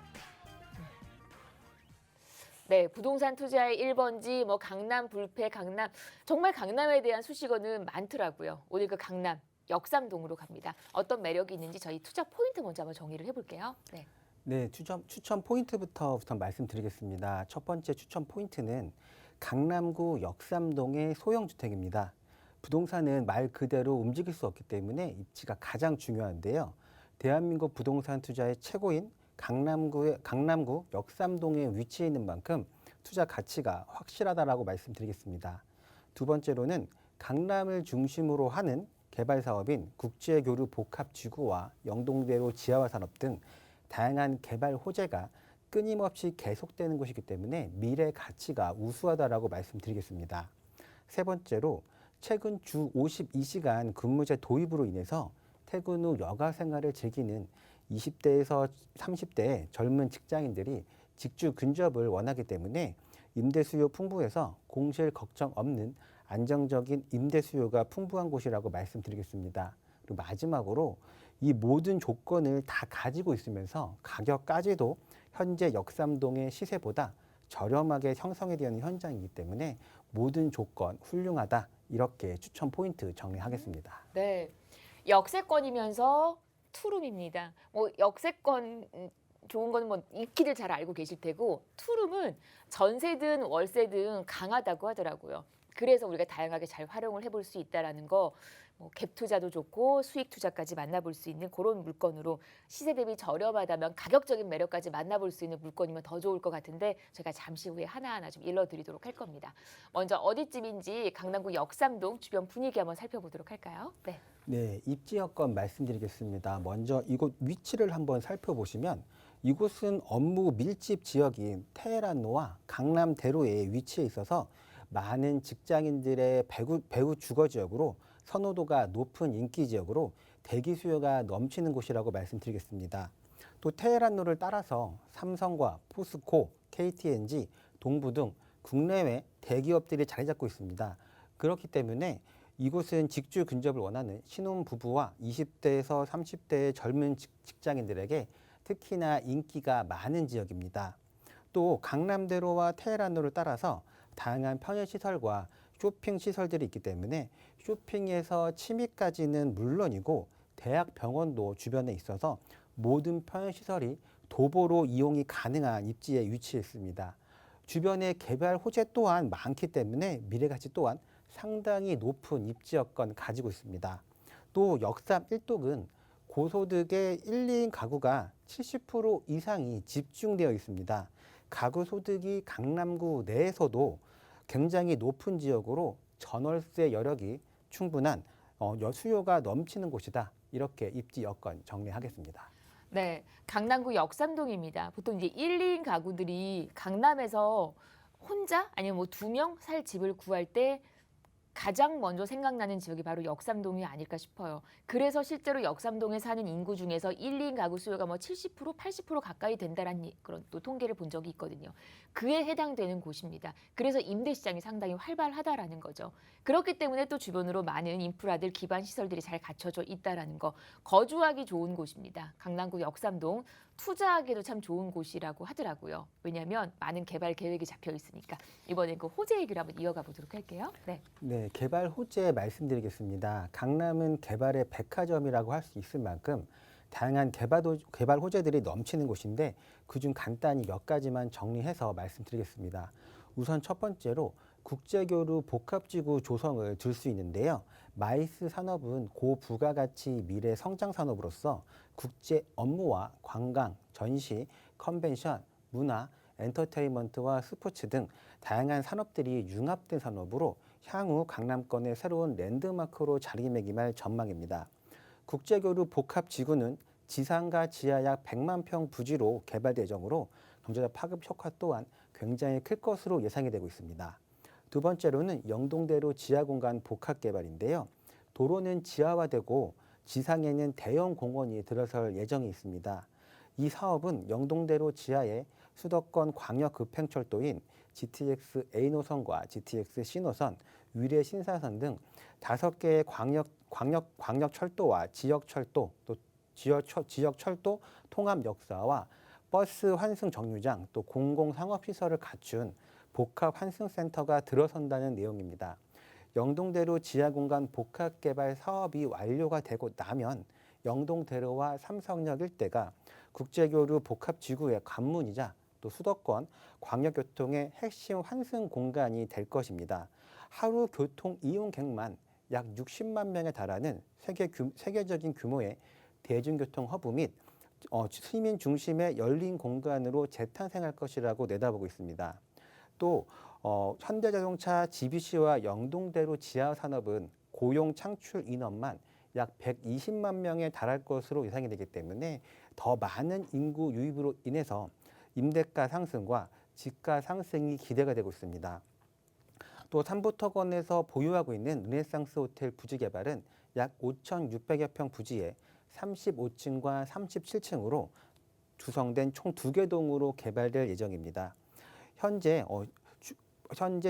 [SPEAKER 1] 네, 부동산 투자의 1번지, 강남, 불패, 강남, 정말 강남에 대한 수식어는 많더라고요. 오늘 그 강남, 역삼동으로 갑니다. 어떤 매력이 있는지 저희 투자 포인트 먼저 한번 정리를 해볼게요. 네.
[SPEAKER 3] 네, 추천 포인트부터 말씀드리겠습니다. 첫 번째 추천 포인트는 강남구 역삼동의 소형 주택입니다. 부동산은 말 그대로 움직일 수 없기 때문에 입지가 가장 중요한데요. 대한민국 부동산 투자의 최고인 강남구 역삼동에 위치해 있는 만큼 투자 가치가 확실하다라고 말씀드리겠습니다. 두 번째로는 강남을 중심으로 하는 개발 사업인 국제교류 복합지구와 영동대로 지하화 산업 등 다양한 개발 호재가 끊임없이 계속되는 곳이기 때문에 미래 가치가 우수하다라고 말씀드리겠습니다. 세 번째로 최근 주 52시간 근무제 도입으로 인해서 퇴근 후 여가 생활을 즐기는 20대에서 30대의 젊은 직장인들이 직주 근접을 원하기 때문에 임대 수요 풍부해서 공실 걱정 없는 안정적인 임대 수요가 풍부한 곳이라고 말씀드리겠습니다. 그리고 마지막으로 이 모든 조건을 다 가지고 있으면서 가격까지도 현재 역삼동의 시세보다 저렴하게 형성이 되는 현장이기 때문에 모든 조건 훌륭하다, 이렇게 추천 포인트 정리하겠습니다.
[SPEAKER 1] 네, 역세권이면서 투룸입니다. 역세권 좋은 거는 익히들 잘 알고 계실 테고, 투룸은 전세든 월세든 강하다고 하더라고요. 그래서 우리가 다양하게 잘 활용을 해볼 수 있다라는 거, 갭 투자도 좋고 수익 투자까지 만나볼 수 있는 그런 물건으로, 시세 대비 저렴하다면 가격적인 매력까지 만나볼 수 있는 물건이면 더 좋을 것 같은데 제가 잠시 후에 하나하나 좀 일러드리도록 할 겁니다. 먼저 어디쯤인지 강남구 역삼동 주변 분위기 한번 살펴보도록 할까요? 네.
[SPEAKER 3] 네, 입지 여건 말씀드리겠습니다. 먼저 이곳 위치를 한번 살펴보시면 이곳은 업무 밀집 지역인 테헤란로와 강남대로에 위치해 있어서 많은 직장인들의 배후 주거 지역으로 선호도가 높은 인기 지역으로 대기 수요가 넘치는 곳이라고 말씀드리겠습니다. 또 테헤란로를 따라서 삼성과 포스코, KTNG, 동부 등 국내외 대기업들이 자리 잡고 있습니다. 그렇기 때문에 이곳은 직주 근접을 원하는 신혼부부와 20대에서 30대의 젊은 직장인들에게 특히나 인기가 많은 지역입니다. 또 강남대로와 테헤란로를 따라서 다양한 편의시설과 쇼핑시설들이 있기 때문에 쇼핑에서 취미까지는 물론이고 대학 병원도 주변에 있어서 모든 편의시설이 도보로 이용이 가능한 입지에 위치해 있습니다. 주변에 개발 호재 또한 많기 때문에 미래가치 또한 상당히 높은 입지 여건 가지고 있습니다. 또 역삼 1동은 고소득의 1, 2인 가구가 70% 이상이 집중되어 있습니다. 가구 소득이 강남구 내에서도 굉장히 높은 지역으로 전월세 여력이 충분한 수요가 넘치는 곳이다. 이렇게 입지 여건 정리하겠습니다.
[SPEAKER 1] 네, 강남구 역삼동입니다. 보통 이제 1, 2인 가구들이 강남에서 혼자 아니면 뭐 2명 살 집을 구할 때 가장 먼저 생각나는 지역이 바로 역삼동이 아닐까 싶어요. 그래서 실제로 역삼동에 사는 인구 중에서 1, 2인 가구 수요가 뭐 70%, 80% 가까이 된다는 그런 또 통계를 본 적이 있거든요. 그에 해당되는 곳입니다. 그래서 임대 시장이 상당히 활발하다라는 거죠. 그렇기 때문에 또 주변으로 많은 인프라들, 기반 시설들이 잘 갖춰져 있다라는 거, 거주하기 좋은 곳입니다. 강남구 역삼동 투자하기도 참 좋은 곳이라고 하더라고요. 왜냐하면 많은 개발 계획이 잡혀 있으니까. 이번엔 그 호재 얘기를 한번 이어가 보도록 할게요. 네.
[SPEAKER 3] 네, 개발 호재 말씀드리겠습니다. 강남은 개발의 백화점이라고 할 수 있을 만큼 다양한 개발 호재들이 넘치는 곳인데 그중 간단히 몇 가지만 정리해서 말씀드리겠습니다. 우선 첫 번째로 국제교류 복합지구 조성을 들 수 있는데요. 마이스 산업은 고부가가치 미래 성장 산업으로서 국제 업무와 관광, 전시, 컨벤션, 문화, 엔터테인먼트와 스포츠 등 다양한 산업들이 융합된 산업으로 향후 강남권의 새로운 랜드마크로 자리매김할 전망입니다. 국제교류 복합지구는 지상과 지하 약 100만 평 부지로 개발 예정으로 경제적 파급 효과 또한 굉장히 클 것으로 예상이 되고 있습니다. 두 번째로는 영동대로 지하공간 복합개발인데요. 도로는 지하화되고 지상에는 대형 공원이 들어설 예정이 있습니다. 이 사업은 영동대로 지하에 수도권 광역급행철도인 GTX A노선과 GTX C노선, 위례 신사선 등 5개의 광역철도와 지역철도, 또 지역철도 통합 역사와 버스 환승 정류장, 또 공공상업시설을 갖춘 복합 환승센터가 들어선다는 내용입니다. 영동대로 지하공간 복합개발 사업이 완료가 되고 나면 영동대로와 삼성역 일대가 국제교류 복합지구의 관문이자 또 수도권 광역교통의 핵심 환승 공간이 될 것입니다. 하루 교통 이용객만 약 60만 명에 달하는 세계적인 규모의 대중교통 허브 및 시민 중심의 열린 공간으로 재탄생할 것이라고 내다보고 있습니다. 또 현대자동차 GBC와 영동대로 지하산업은 고용 창출 인원만 약 120만 명에 달할 것으로 예상이 되기 때문에 더 많은 인구 유입으로 인해서 임대가 상승과 집가 상승이 기대가 되고 있습니다. 또 삼부토건에서 보유하고 있는 르네상스 호텔 부지 개발은 약 5,600여 평 부지에 35층과 37층으로 구성된 총 2개 동으로 개발될 예정입니다. 현재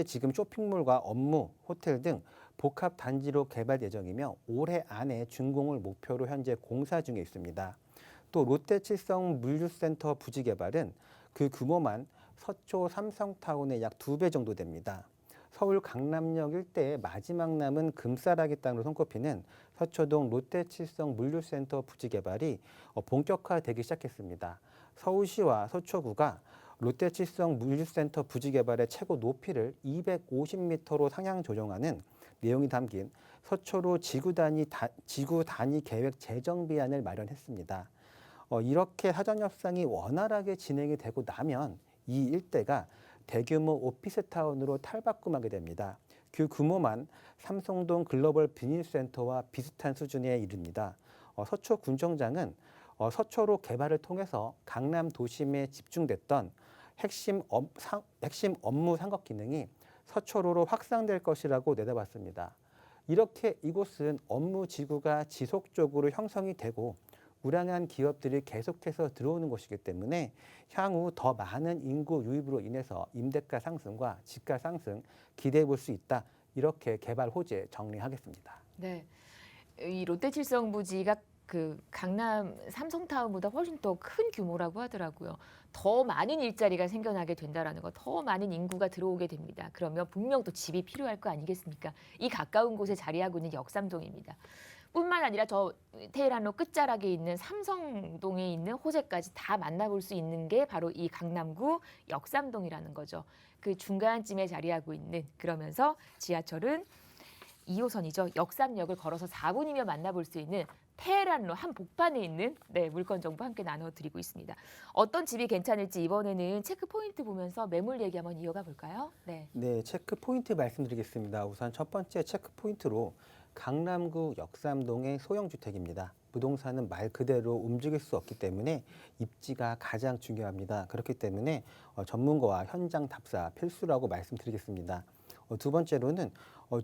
[SPEAKER 3] 지금 쇼핑몰과 업무, 호텔 등 복합 단지로 개발 예정이며 올해 안에 준공을 목표로 현재 공사 중에 있습니다. 또 롯데칠성 물류센터 부지 개발은 그 규모만 서초 삼성타운의 약 2배 정도 됩니다. 서울 강남역 일대의 마지막 남은 금싸라기 땅으로 손꼽히는 서초동 롯데칠성 물류센터 부지 개발이 본격화되기 시작했습니다. 서울시와 서초구가 롯데칠성 물류센터 부지 개발의 최고 높이를 250m로 상향 조정하는 내용이 담긴 서초로 지구 단위 계획 재정비안을 마련했습니다. 이렇게 사전 협상이 원활하게 진행이 되고 나면 이 일대가 대규모 오피스타운으로 탈바꿈하게 됩니다. 그 규모만 삼성동 글로벌 비즈니스센터와 비슷한 수준에 이릅니다. 서초군청장은 서초로 개발을 통해서 강남 도심에 집중됐던 핵심 업무 상업 기능이 서초로로 확산될 것이라고 내다봤습니다. 이렇게 이곳은 업무 지구가 지속적으로 형성이 되고 우량한 기업들이 계속해서 들어오는 곳이기 때문에 향후 더 많은 인구 유입으로 인해서 임대가 상승과 집가 상승 기대해 볼 수 있다. 이렇게 개발 호재 정리하겠습니다.
[SPEAKER 1] 네. 이 롯데칠성 부지가 그 강남 삼성타운보다 훨씬 더 큰 규모라고 하더라고요. 더 많은 일자리가 생겨나게 된다라는 거, 더 많은 인구가 들어오게 됩니다. 그러면 분명 또 집이 필요할 거 아니겠습니까? 이 가까운 곳에 자리하고 있는 역삼동입니다. 뿐만 아니라 저 테헤란로 끝자락에 있는 삼성동에 있는 호재까지 다 만나볼 수 있는 게 바로 이 강남구 역삼동이라는 거죠. 그 중간쯤에 자리하고 있는, 그러면서 지하철은 2호선이죠. 역삼역을 걸어서 4분이면 만나볼 수 있는 테헤란로 한복판에 있는 물건 정보 함께 나눠드리고 있습니다. 어떤 집이 괜찮을지 이번에는 체크 포인트 보면서 매물 얘기 한번 이어가 볼까요? 네.
[SPEAKER 3] 네, 체크 포인트 말씀드리겠습니다. 우선 첫 번째 체크 포인트로 강남구 역삼동의 소형주택입니다. 부동산은 말 그대로 움직일 수 없기 때문에 입지가 가장 중요합니다. 그렇기 때문에 전문가와 현장 답사 필수라고 말씀드리겠습니다. 두 번째로는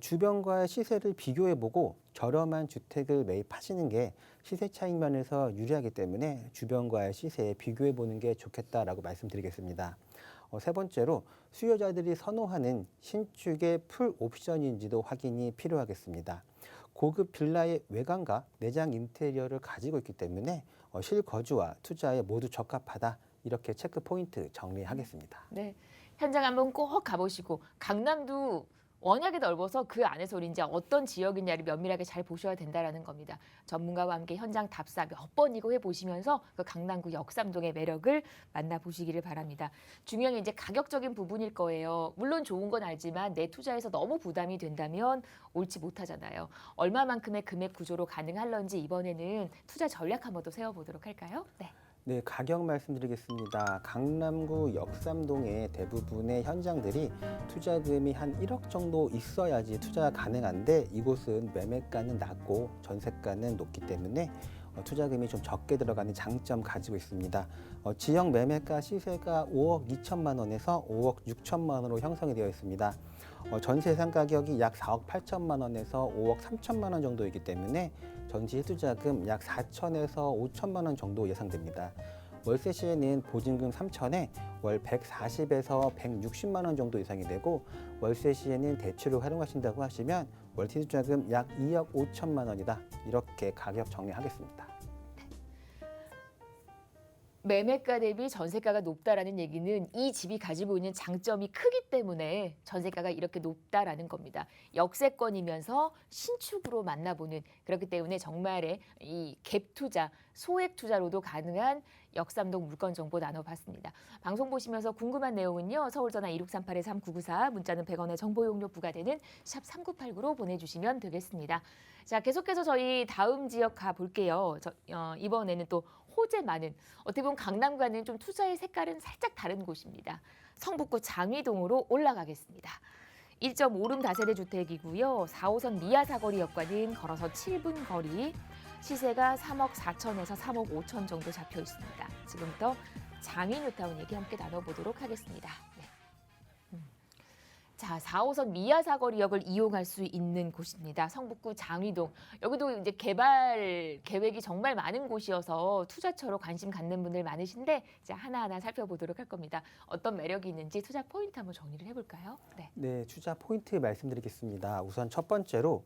[SPEAKER 3] 주변과의 시세를 비교해보고 저렴한 주택을 매입하시는 게 시세 차익 면에서 유리하기 때문에 주변과의 시세에 비교해보는 게 좋겠다라고 말씀드리겠습니다. 세 번째로 수요자들이 선호하는 신축의 풀 옵션인지도 확인이 필요하겠습니다. 고급 빌라의 외관과 내장 인테리어를 가지고 있기 때문에 실거주와 투자에 모두 적합하다. 이렇게 체크 포인트 정리하겠습니다.
[SPEAKER 1] 네. 현장 한번 꼭 가보시고, 강남도 워낙에 넓어서 그 안에서 이제 어떤 지역이냐를 면밀하게 잘 보셔야 된다라는 겁니다. 전문가와 함께 현장 답사 몇 번이고 해보시면서 그 강남구 역삼동의 매력을 만나보시기를 바랍니다. 중요한 게 이제 가격적인 부분일 거예요. 물론 좋은 건 알지만 내 투자에서 너무 부담이 된다면 옳지 못하잖아요. 얼마만큼의 금액 구조로 가능할런지 이번에는 투자 전략 한번 더 세워보도록 할까요? 네.
[SPEAKER 3] 네, 가격 말씀드리겠습니다. 강남구 역삼동의 대부분의 현장들이 투자금이 한 1억 정도 있어야지 투자가 가능한데 이곳은 매매가는 낮고 전세가는 높기 때문에 투자금이 좀 적게 들어가는 장점 가지고 있습니다. 지역 매매가 시세가 5억 2천만 원에서 5억 6천만 원으로 형성이 되어 있습니다. 전세상 가격이 약 4억 8천만 원에서 5억 3천만 원 정도이기 때문에 전시 투자금 약 4천에서 5천만 원 정도 예상됩니다. 월세 시에는 보증금 3천에 월 140에서 160만 원 정도 예상이 되고 월세 시에는 대출을 활용하신다고 하시면 월세 투자금 약 2억 5천만 원이다. 이렇게 가격 정리하겠습니다.
[SPEAKER 1] 매매가 대비 전세가가 높다라는 얘기는 이 집이 가지고 있는 장점이 크기 때문에 전세가가 이렇게 높다라는 겁니다. 역세권이면서 신축으로 만나보는, 그렇기 때문에 정말의 이 갭 투자, 소액 투자로도 가능한 역삼동 물건 정보 나눠봤습니다. 방송 보시면서 궁금한 내용은요. 서울전화 2638-3994, 문자는 100원의 정보 용료 부과되는 샵 3989로 보내주시면 되겠습니다. 자, 계속해서 저희 다음 지역 가볼게요. 이번에는 또 호재 많은, 어떻게 보면 강남과는 좀 투자의 색깔은 살짝 다른 곳입니다. 성북구 장위동으로 올라가겠습니다. 1.5룸 다세대 주택이고요. 4호선 미아사거리역과는 걸어서 7분 거리, 시세가 3억 4천에서 3억 5천 정도 잡혀 있습니다. 지금부터 장위뉴타운 얘기 함께 나눠보도록 하겠습니다. 네. 자, 4호선 미아사거리역을 이용할 수 있는 곳입니다. 성북구 장위동. 여기도 이제 개발 계획이 정말 많은 곳이어서 투자처로 관심 갖는 분들 많으신데 이제 하나하나 살펴보도록 할 겁니다. 어떤 매력이 있는지 투자 포인트 한번 정리를 해볼까요? 네.
[SPEAKER 3] 네, 투자 포인트 말씀드리겠습니다. 우선 첫 번째로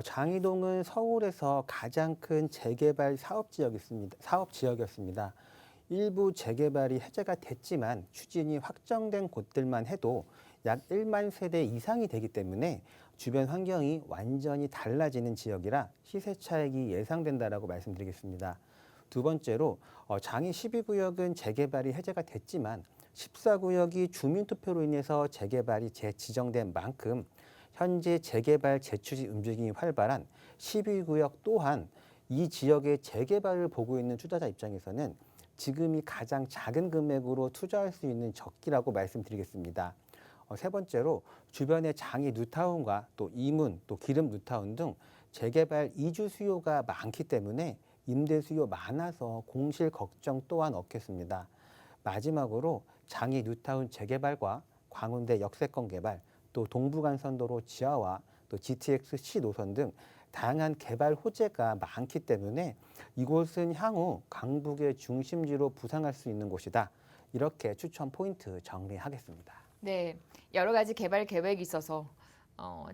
[SPEAKER 3] 장위동은 서울에서 가장 큰 재개발 사업 지역이었습니다. 일부 재개발이 해제가 됐지만 추진이 확정된 곳들만 해도 약 1만 세대 이상이 되기 때문에 주변 환경이 완전히 달라지는 지역이라 시세 차익이 예상된다라고 말씀드리겠습니다. 두 번째로 장위 12구역은 재개발이 해제가 됐지만 14구역이 주민투표로 인해서 재개발이 재지정된 만큼 현재 재개발 재추진 움직임이 활발한 12구역 또한 이 지역의 재개발을 보고 있는 투자자 입장에서는 지금이 가장 작은 금액으로 투자할 수 있는 적기라고 말씀드리겠습니다. 세 번째로 주변의 장위 뉴타운과 또 이문, 또 기름 뉴타운 등 재개발 이주 수요가 많기 때문에 임대 수요 많아서 공실 걱정 또한 없겠습니다. 마지막으로 장위 뉴타운 재개발과 광운대 역세권 개발, 또 동부간선도로 지하화, 또 GTX-C 노선 등 다양한 개발 호재가 많기 때문에 이곳은 향후 강북의 중심지로 부상할 수 있는 곳이다. 이렇게 추천 포인트 정리하겠습니다.
[SPEAKER 1] 네, 여러 가지 개발 계획이 있어서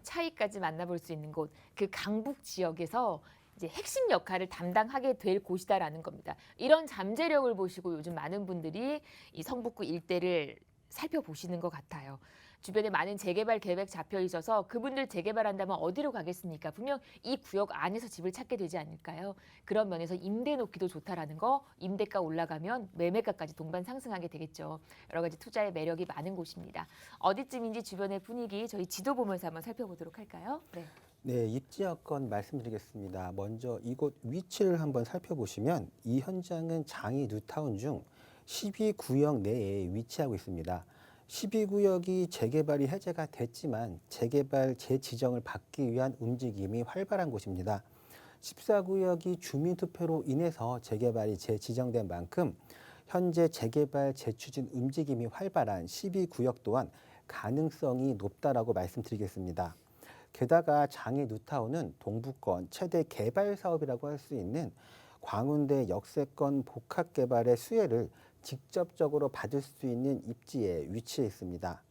[SPEAKER 1] 차이까지 만나볼 수 있는 곳, 그 강북 지역에서 이제 핵심 역할을 담당하게 될 곳이다라는 겁니다. 이런 잠재력을 보시고 요즘 많은 분들이 이 성북구 일대를 살펴보시는 것 같아요. 주변에 많은 재개발 계획 잡혀 있어서 그분들 재개발한다면 어디로 가겠습니까? 분명 이 구역 안에서 집을 찾게 되지 않을까요? 그런 면에서 임대 놓기도 좋다라는 거, 임대가 올라가면 매매가까지 동반 상승하게 되겠죠. 여러 가지 투자의 매력이 많은 곳입니다. 어디쯤인지 주변의 분위기 저희 지도 보면서 한번 살펴보도록 할까요? 네.
[SPEAKER 3] 네, 입지 여건 말씀드리겠습니다. 먼저 이곳 위치를 한번 살펴보시면 이 현장은 장이 뉴타운 중 12구역 내에 위치하고 있습니다. 12구역이 재개발이 해제가 됐지만 재개발 재지정을 받기 위한 움직임이 활발한 곳입니다. 14구역이 주민투표로 인해서 재개발이 재지정된 만큼 현재 재개발 재추진 움직임이 활발한 12구역 또한 가능성이 높다라고 말씀드리겠습니다. 게다가 장애 뉴타운은 동부권 최대 개발 사업이라고 할 수 있는 광운대 역세권 복합 개발의 수혜를 직접적으로 받을 수 있는 입지에 위치해 있습니다.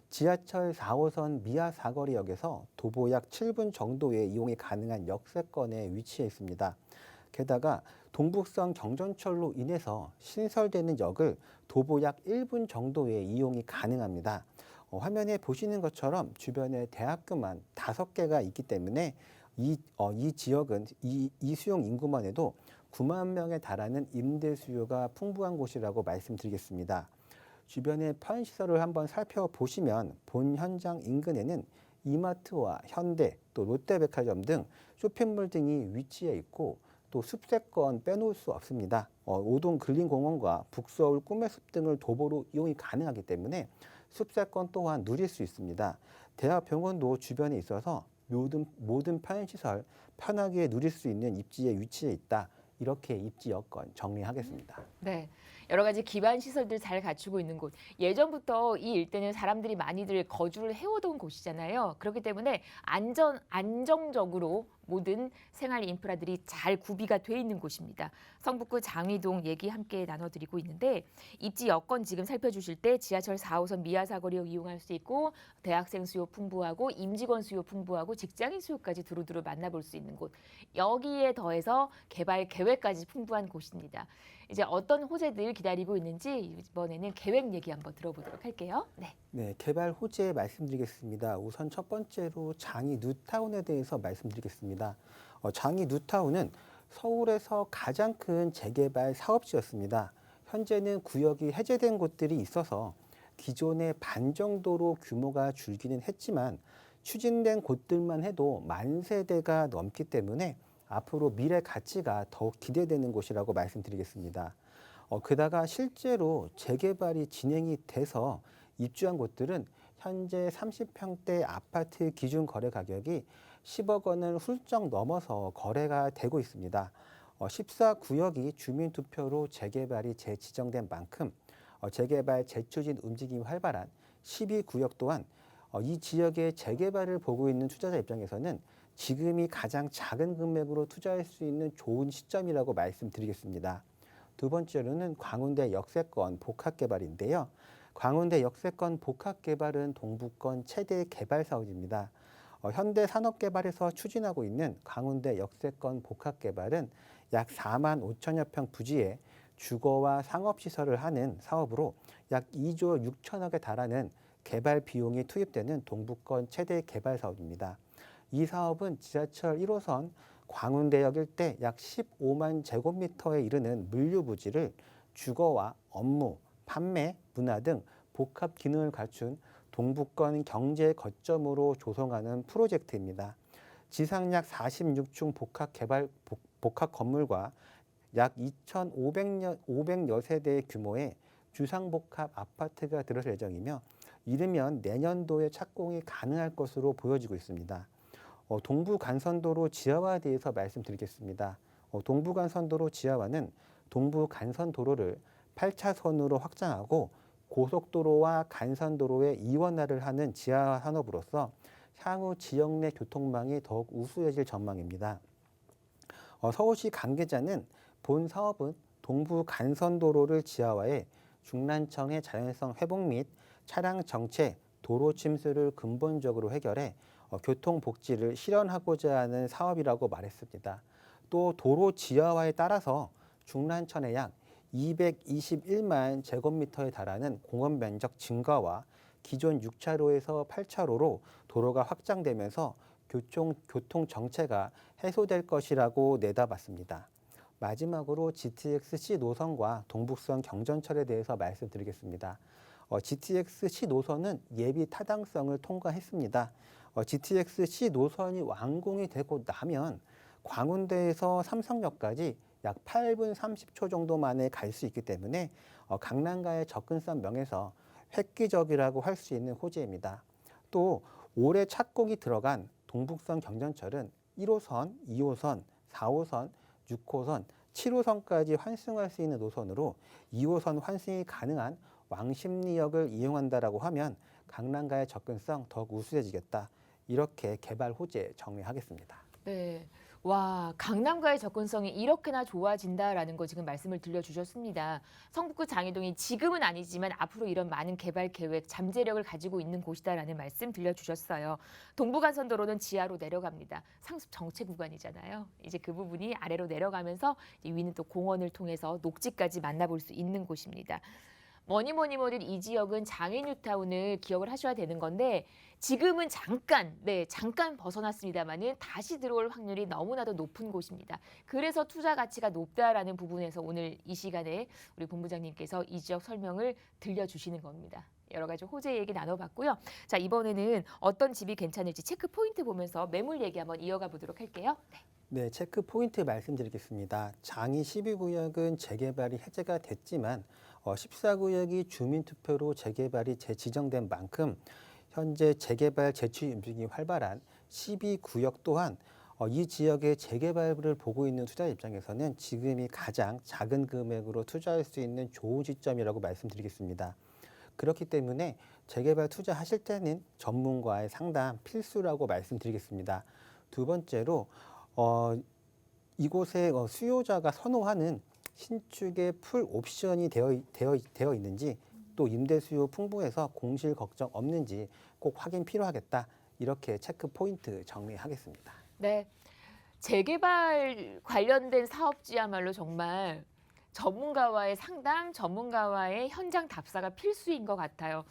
[SPEAKER 3] 지하철 4호선 미아 사거리역에서 도보 약 7분 정도의 이용이 가능한 역세권에 위치해 있습니다. 게다가 동북선 경전철로 인해서 신설되는 역을 도보 약 1분 정도의 이용이 가능합니다. 화면에 보시는 것처럼 주변에 대학교만 5개가 있기 때문에 이 지역은 이 수용 인구만 해도 9만 명에 달하는 임대 수요가 풍부한 곳이라고 말씀드리겠습니다. 주변의 편의시설을 한번 살펴보시면 본 현장 인근에는 이마트와 현대, 또 롯데백화점 등 쇼핑몰 등이 위치해 있고 또 숲세권 빼놓을 수 없습니다. 오동 근린공원과 북서울 꿈의숲 등을 도보로 이용이 가능하기 때문에 숲세권 또한 누릴 수 있습니다. 대학병원도 주변에 있어서 모든 편의시설 편하게 누릴 수 있는 입지에 위치해 있다. 이렇게 입지 여건 정리하겠습니다.
[SPEAKER 1] 네, 여러 가지 기반 시설들 잘 갖추고 있는 곳. 예전부터 이 일대는 사람들이 많이들 거주를 해오던 곳이잖아요. 그렇기 때문에 안정적으로 모든 생활 인프라들이 잘 구비가 돼 있는 곳입니다. 성북구 장위동 얘기 함께 나눠드리고 있는데 입지 여건 지금 살펴주실 때 지하철 4호선 미아사거리역 이용할 수 있고 대학생 수요 풍부하고 임직원 수요 풍부하고 직장인 수요까지 두루두루 만나볼 수 있는 곳. 여기에 더해서 개발 계획까지 풍부한 곳입니다. 이제 어떤 호재들 기다리고 있는지 이번에는 계획 얘기 한번 들어보도록 할게요.
[SPEAKER 3] 네, 개발 호재 말씀드리겠습니다. 우선 첫 번째로 장이 뉴타운에 대해서 말씀드리겠습니다. 장이 뉴타운은 서울에서 가장 큰 재개발 사업지였습니다. 현재는 구역이 해제된 곳들이 있어서 기존의 반 정도로 규모가 줄기는 했지만 추진된 곳들만 해도 10,000세대가 넘기 때문에 앞으로 미래 가치가 더욱 기대되는 곳이라고 말씀드리겠습니다. 게다가 실제로 재개발이 진행이 돼서 입주한 곳들은 현재 30평대 아파트 기준 거래 가격이 10억 원을 훌쩍 넘어서 거래가 되고 있습니다. 14구역이 주민투표로 재개발이 재지정된 만큼 재개발 재추진 움직임이 활발한 12구역 또한 이 지역의 재개발을 보고 있는 투자자 입장에서는 지금이 가장 작은 금액으로 투자할 수 있는 좋은 시점이라고 말씀드리겠습니다. 두 번째로는 광운대 역세권 복합개발인데요. 광운대 역세권 복합개발은 동부권 최대 개발 사업입니다. 현대산업개발에서 추진하고 있는 광운대 역세권 복합개발은 약 4만 5천여 평 부지에 주거와 상업시설을 하는 사업으로 약 2조 6천억에 달하는 개발 비용이 투입되는 동부권 최대 개발 사업입니다. 이 사업은 지하철 1호선 광운대역 일대 약 15만 제곱미터에 이르는 물류부지를 주거와 업무, 판매, 문화 등 복합 기능을 갖춘 동부권 경제 거점으로 조성하는 프로젝트입니다. 지상 약 46층 복합 건물과 약 2,500여 세대 규모의 주상복합 아파트가 들어설 예정이며 이르면 내년도에 착공이 가능할 것으로 보여지고 있습니다. 동부간선도로 지하화에 대해서 말씀드리겠습니다. 동부간선도로 지하화는 동부간선도로를 8차선으로 확장하고 고속도로와 간선도로의 이원화를 하는 지하화 산업으로서 향후 지역 내 교통망이 더욱 우수해질 전망입니다. 서울시 관계자는 본 사업은 동부 간선도로를 지하화해 중란청의 자연성 회복 및 차량 정체, 도로 침수를 근본적으로 해결해 교통 복지를 실현하고자 하는 사업이라고 말했습니다. 또 도로 지하화에 따라서 중란천의 약 221만 제곱미터에 달하는 공원 면적 증가와 기존 6차로에서 8차로로 도로가 확장되면서 교통 정체가 해소될 것이라고 내다봤습니다. 마지막으로 GTX-C 노선과 동북선 경전철에 대해서 말씀드리겠습니다. GTX-C 노선은 예비 타당성을 통과했습니다. GTX-C 노선이 완공이 되고 나면 광운대에서 삼성역까지 약 8분 30초 정도 만에 갈 수 있기 때문에 강남과의 접근성 면에서 획기적이라고 할 수 있는 호재입니다. 또 올해 착공이 들어간 동북선 경전철은 1호선, 2호선, 4호선, 6호선, 7호선까지 환승할 수 있는 노선으로 2호선 환승이 가능한 왕십리역을 이용한다라고 하면 강남과의 접근성 더욱 우수해지겠다. 이렇게 개발 호재 정리하겠습니다.
[SPEAKER 1] 네. 와, 강남과의 접근성이 이렇게나 좋아진다라는 거 지금 말씀을 들려주셨습니다. 성북구 장이동이 지금은 아니지만 앞으로 이런 많은 개발 계획, 잠재력을 가지고 있는 곳이다라는 말씀 들려주셨어요. 동부간선도로는 지하로 내려갑니다. 상습 정체 구간이잖아요. 이제 그 부분이 아래로 내려가면서 위는 또 공원을 통해서 녹지까지 만나볼 수 있는 곳입니다. 뭐니 이 지역은 장애뉴타운을 기억을 하셔야 되는 건데 지금은 잠깐 벗어났습니다만은 다시 들어올 확률이 너무나도 높은 곳입니다. 그래서 투자 가치가 높다라는 부분에서 오늘 이 시간에 우리 본부장님께서 이 지역 설명을 들려주시는 겁니다. 여러 가지 호재 얘기 나눠봤고요. 자, 이번에는 어떤 집이 괜찮을지 체크 포인트 보면서 매물 얘기 한번 이어가 보도록 할게요.
[SPEAKER 3] 네, 체크 포인트 말씀드리겠습니다. 장이 12구역은 재개발이 해제가 됐지만 14구역이 주민투표로 재개발이 재지정된 만큼 현재 재개발 재추 움직임이 활발한 12구역 또한 이 지역의 재개발을 보고 있는 투자 입장에서는 지금이 가장 작은 금액으로 투자할 수 있는 좋은 시점이라고 말씀드리겠습니다. 그렇기 때문에 재개발 투자하실 때는 전문가의 상담 필수라고 말씀드리겠습니다. 두 번째로 이곳에 수요자가 선호하는 신축의 풀 옵션이 되어 있는지 또 임대 수요 풍부해서 공실 걱정 없는지 꼭 확인 필요하겠다. 이렇게 체크 포인트 정리하겠습니다.
[SPEAKER 1] 네, 재개발 관련된 사업지야말로 정말 전문가와의 상담, 전문가와의 현장 답사가 필수인 것 같아요.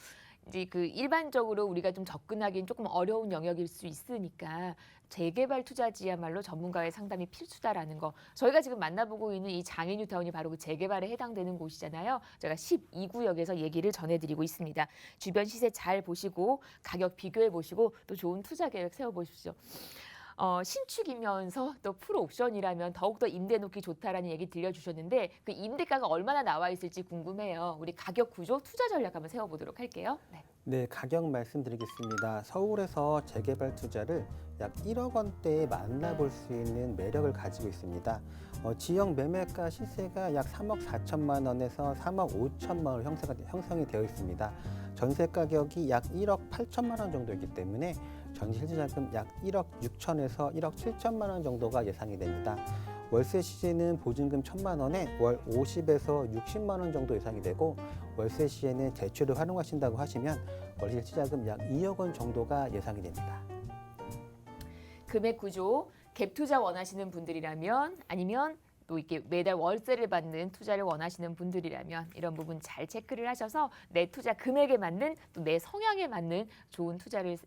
[SPEAKER 1] 이제 그 일반적으로 우리가 좀 접근하기는 조금 어려운 영역일 수 있으니까 재개발 투자지야말로 전문가의 상담이 필수다라는 거. 저희가 지금 만나보고 있는 이 장애뉴타운이 바로 그 재개발에 해당되는 곳이잖아요. 제가 12구역에서 얘기를 전해드리고 있습니다. 주변 시세 잘 보시고 가격 비교해 보시고 또 좋은 투자 계획 세워보십시오. 신축이면서 또 풀옵션이라면 더욱더 임대 놓기 좋다라는 얘기 들려주셨는데 그 임대가가 얼마나 나와 있을지 궁금해요. 우리 가격 구조, 투자 전략 한번 세워보도록 할게요.
[SPEAKER 3] 네, 가격 말씀드리겠습니다. 서울에서 재개발 투자를 약 1억 원대에 만나볼 수 있는 매력을 가지고 있습니다. 지역 매매가 시세가 약 3억 4천만 원에서 3억 5천만 원 형성이 되어 있습니다. 전세 가격이 약 1억 8천만 원 정도이기 때문에 전세 실질자금 약 1억 6천에서 1억 7천만 원 정도가 예상이 됩니다. 월세 시세는 보증금 1천만 원에 월 50에서 60만 원 정도 예상이 되고 월세 시에는 대출을 활용하신다고 하시면 월세 실질자금 약 2억 원 정도가 예상이 됩니다.
[SPEAKER 1] 금액 구조, 갭 투자 원하시는 분들이라면 아니면 또 이렇게 매달 월세를 받는 투자를 원하시는 분들이라면 이런 부분 잘 체크를 하셔서 내 투자 금액에 맞는 또 내 성향에 맞는 좋은 투자를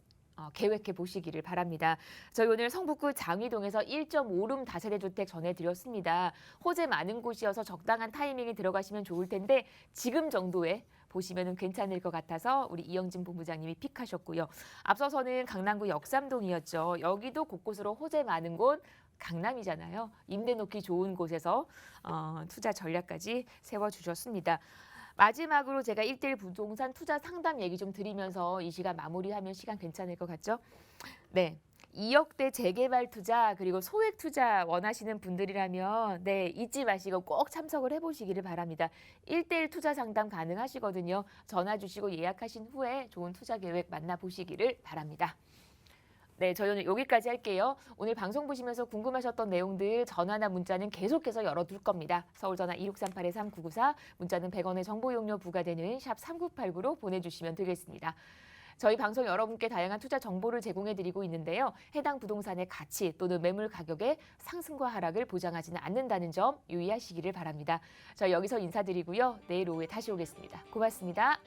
[SPEAKER 1] 계획해 보시기를 바랍니다. 저희 오늘 성북구 장위동에서 1.5룸 다세대 주택 전해드렸습니다. 호재 많은 곳이어서 적당한 타이밍에 들어가시면 좋을 텐데 지금 정도에 보시면 괜찮을 것 같아서 우리 이영진 본부장님이 픽하셨고요. 앞서서는 강남구 역삼동이었죠. 여기도 곳곳으로 호재 많은 곳 강남이잖아요. 임대 놓기 좋은 곳에서 투자 전략까지 세워주셨습니다. 마지막으로 제가 1대1 부동산 투자 상담 얘기 좀 드리면서 이 시간 마무리하면 시간 괜찮을 것 같죠? 네. 2억대 재개발 투자 그리고 소액 투자 원하시는 분들이라면 잊지 마시고 꼭 참석을 해보시기를 바랍니다. 1대1 투자 상담 가능하시거든요. 전화 주시고 예약하신 후에 좋은 투자 계획 만나보시기를 바랍니다. 네, 저희 오늘 여기까지 할게요. 오늘 방송 보시면서 궁금하셨던 내용들 전화나 문자는 계속해서 열어둘 겁니다. 서울전화 2638-3994, 문자는 100원의 정보 이용료 부과되는 샵 3989로 보내주시면 되겠습니다. 저희 방송 여러분께 다양한 투자 정보를 제공해드리고 있는데요. 해당 부동산의 가치 또는 매물 가격의 상승과 하락을 보장하지는 않는다는 점 유의하시기를 바랍니다. 저희 여기서 인사드리고요. 내일 오후에 다시 오겠습니다. 고맙습니다.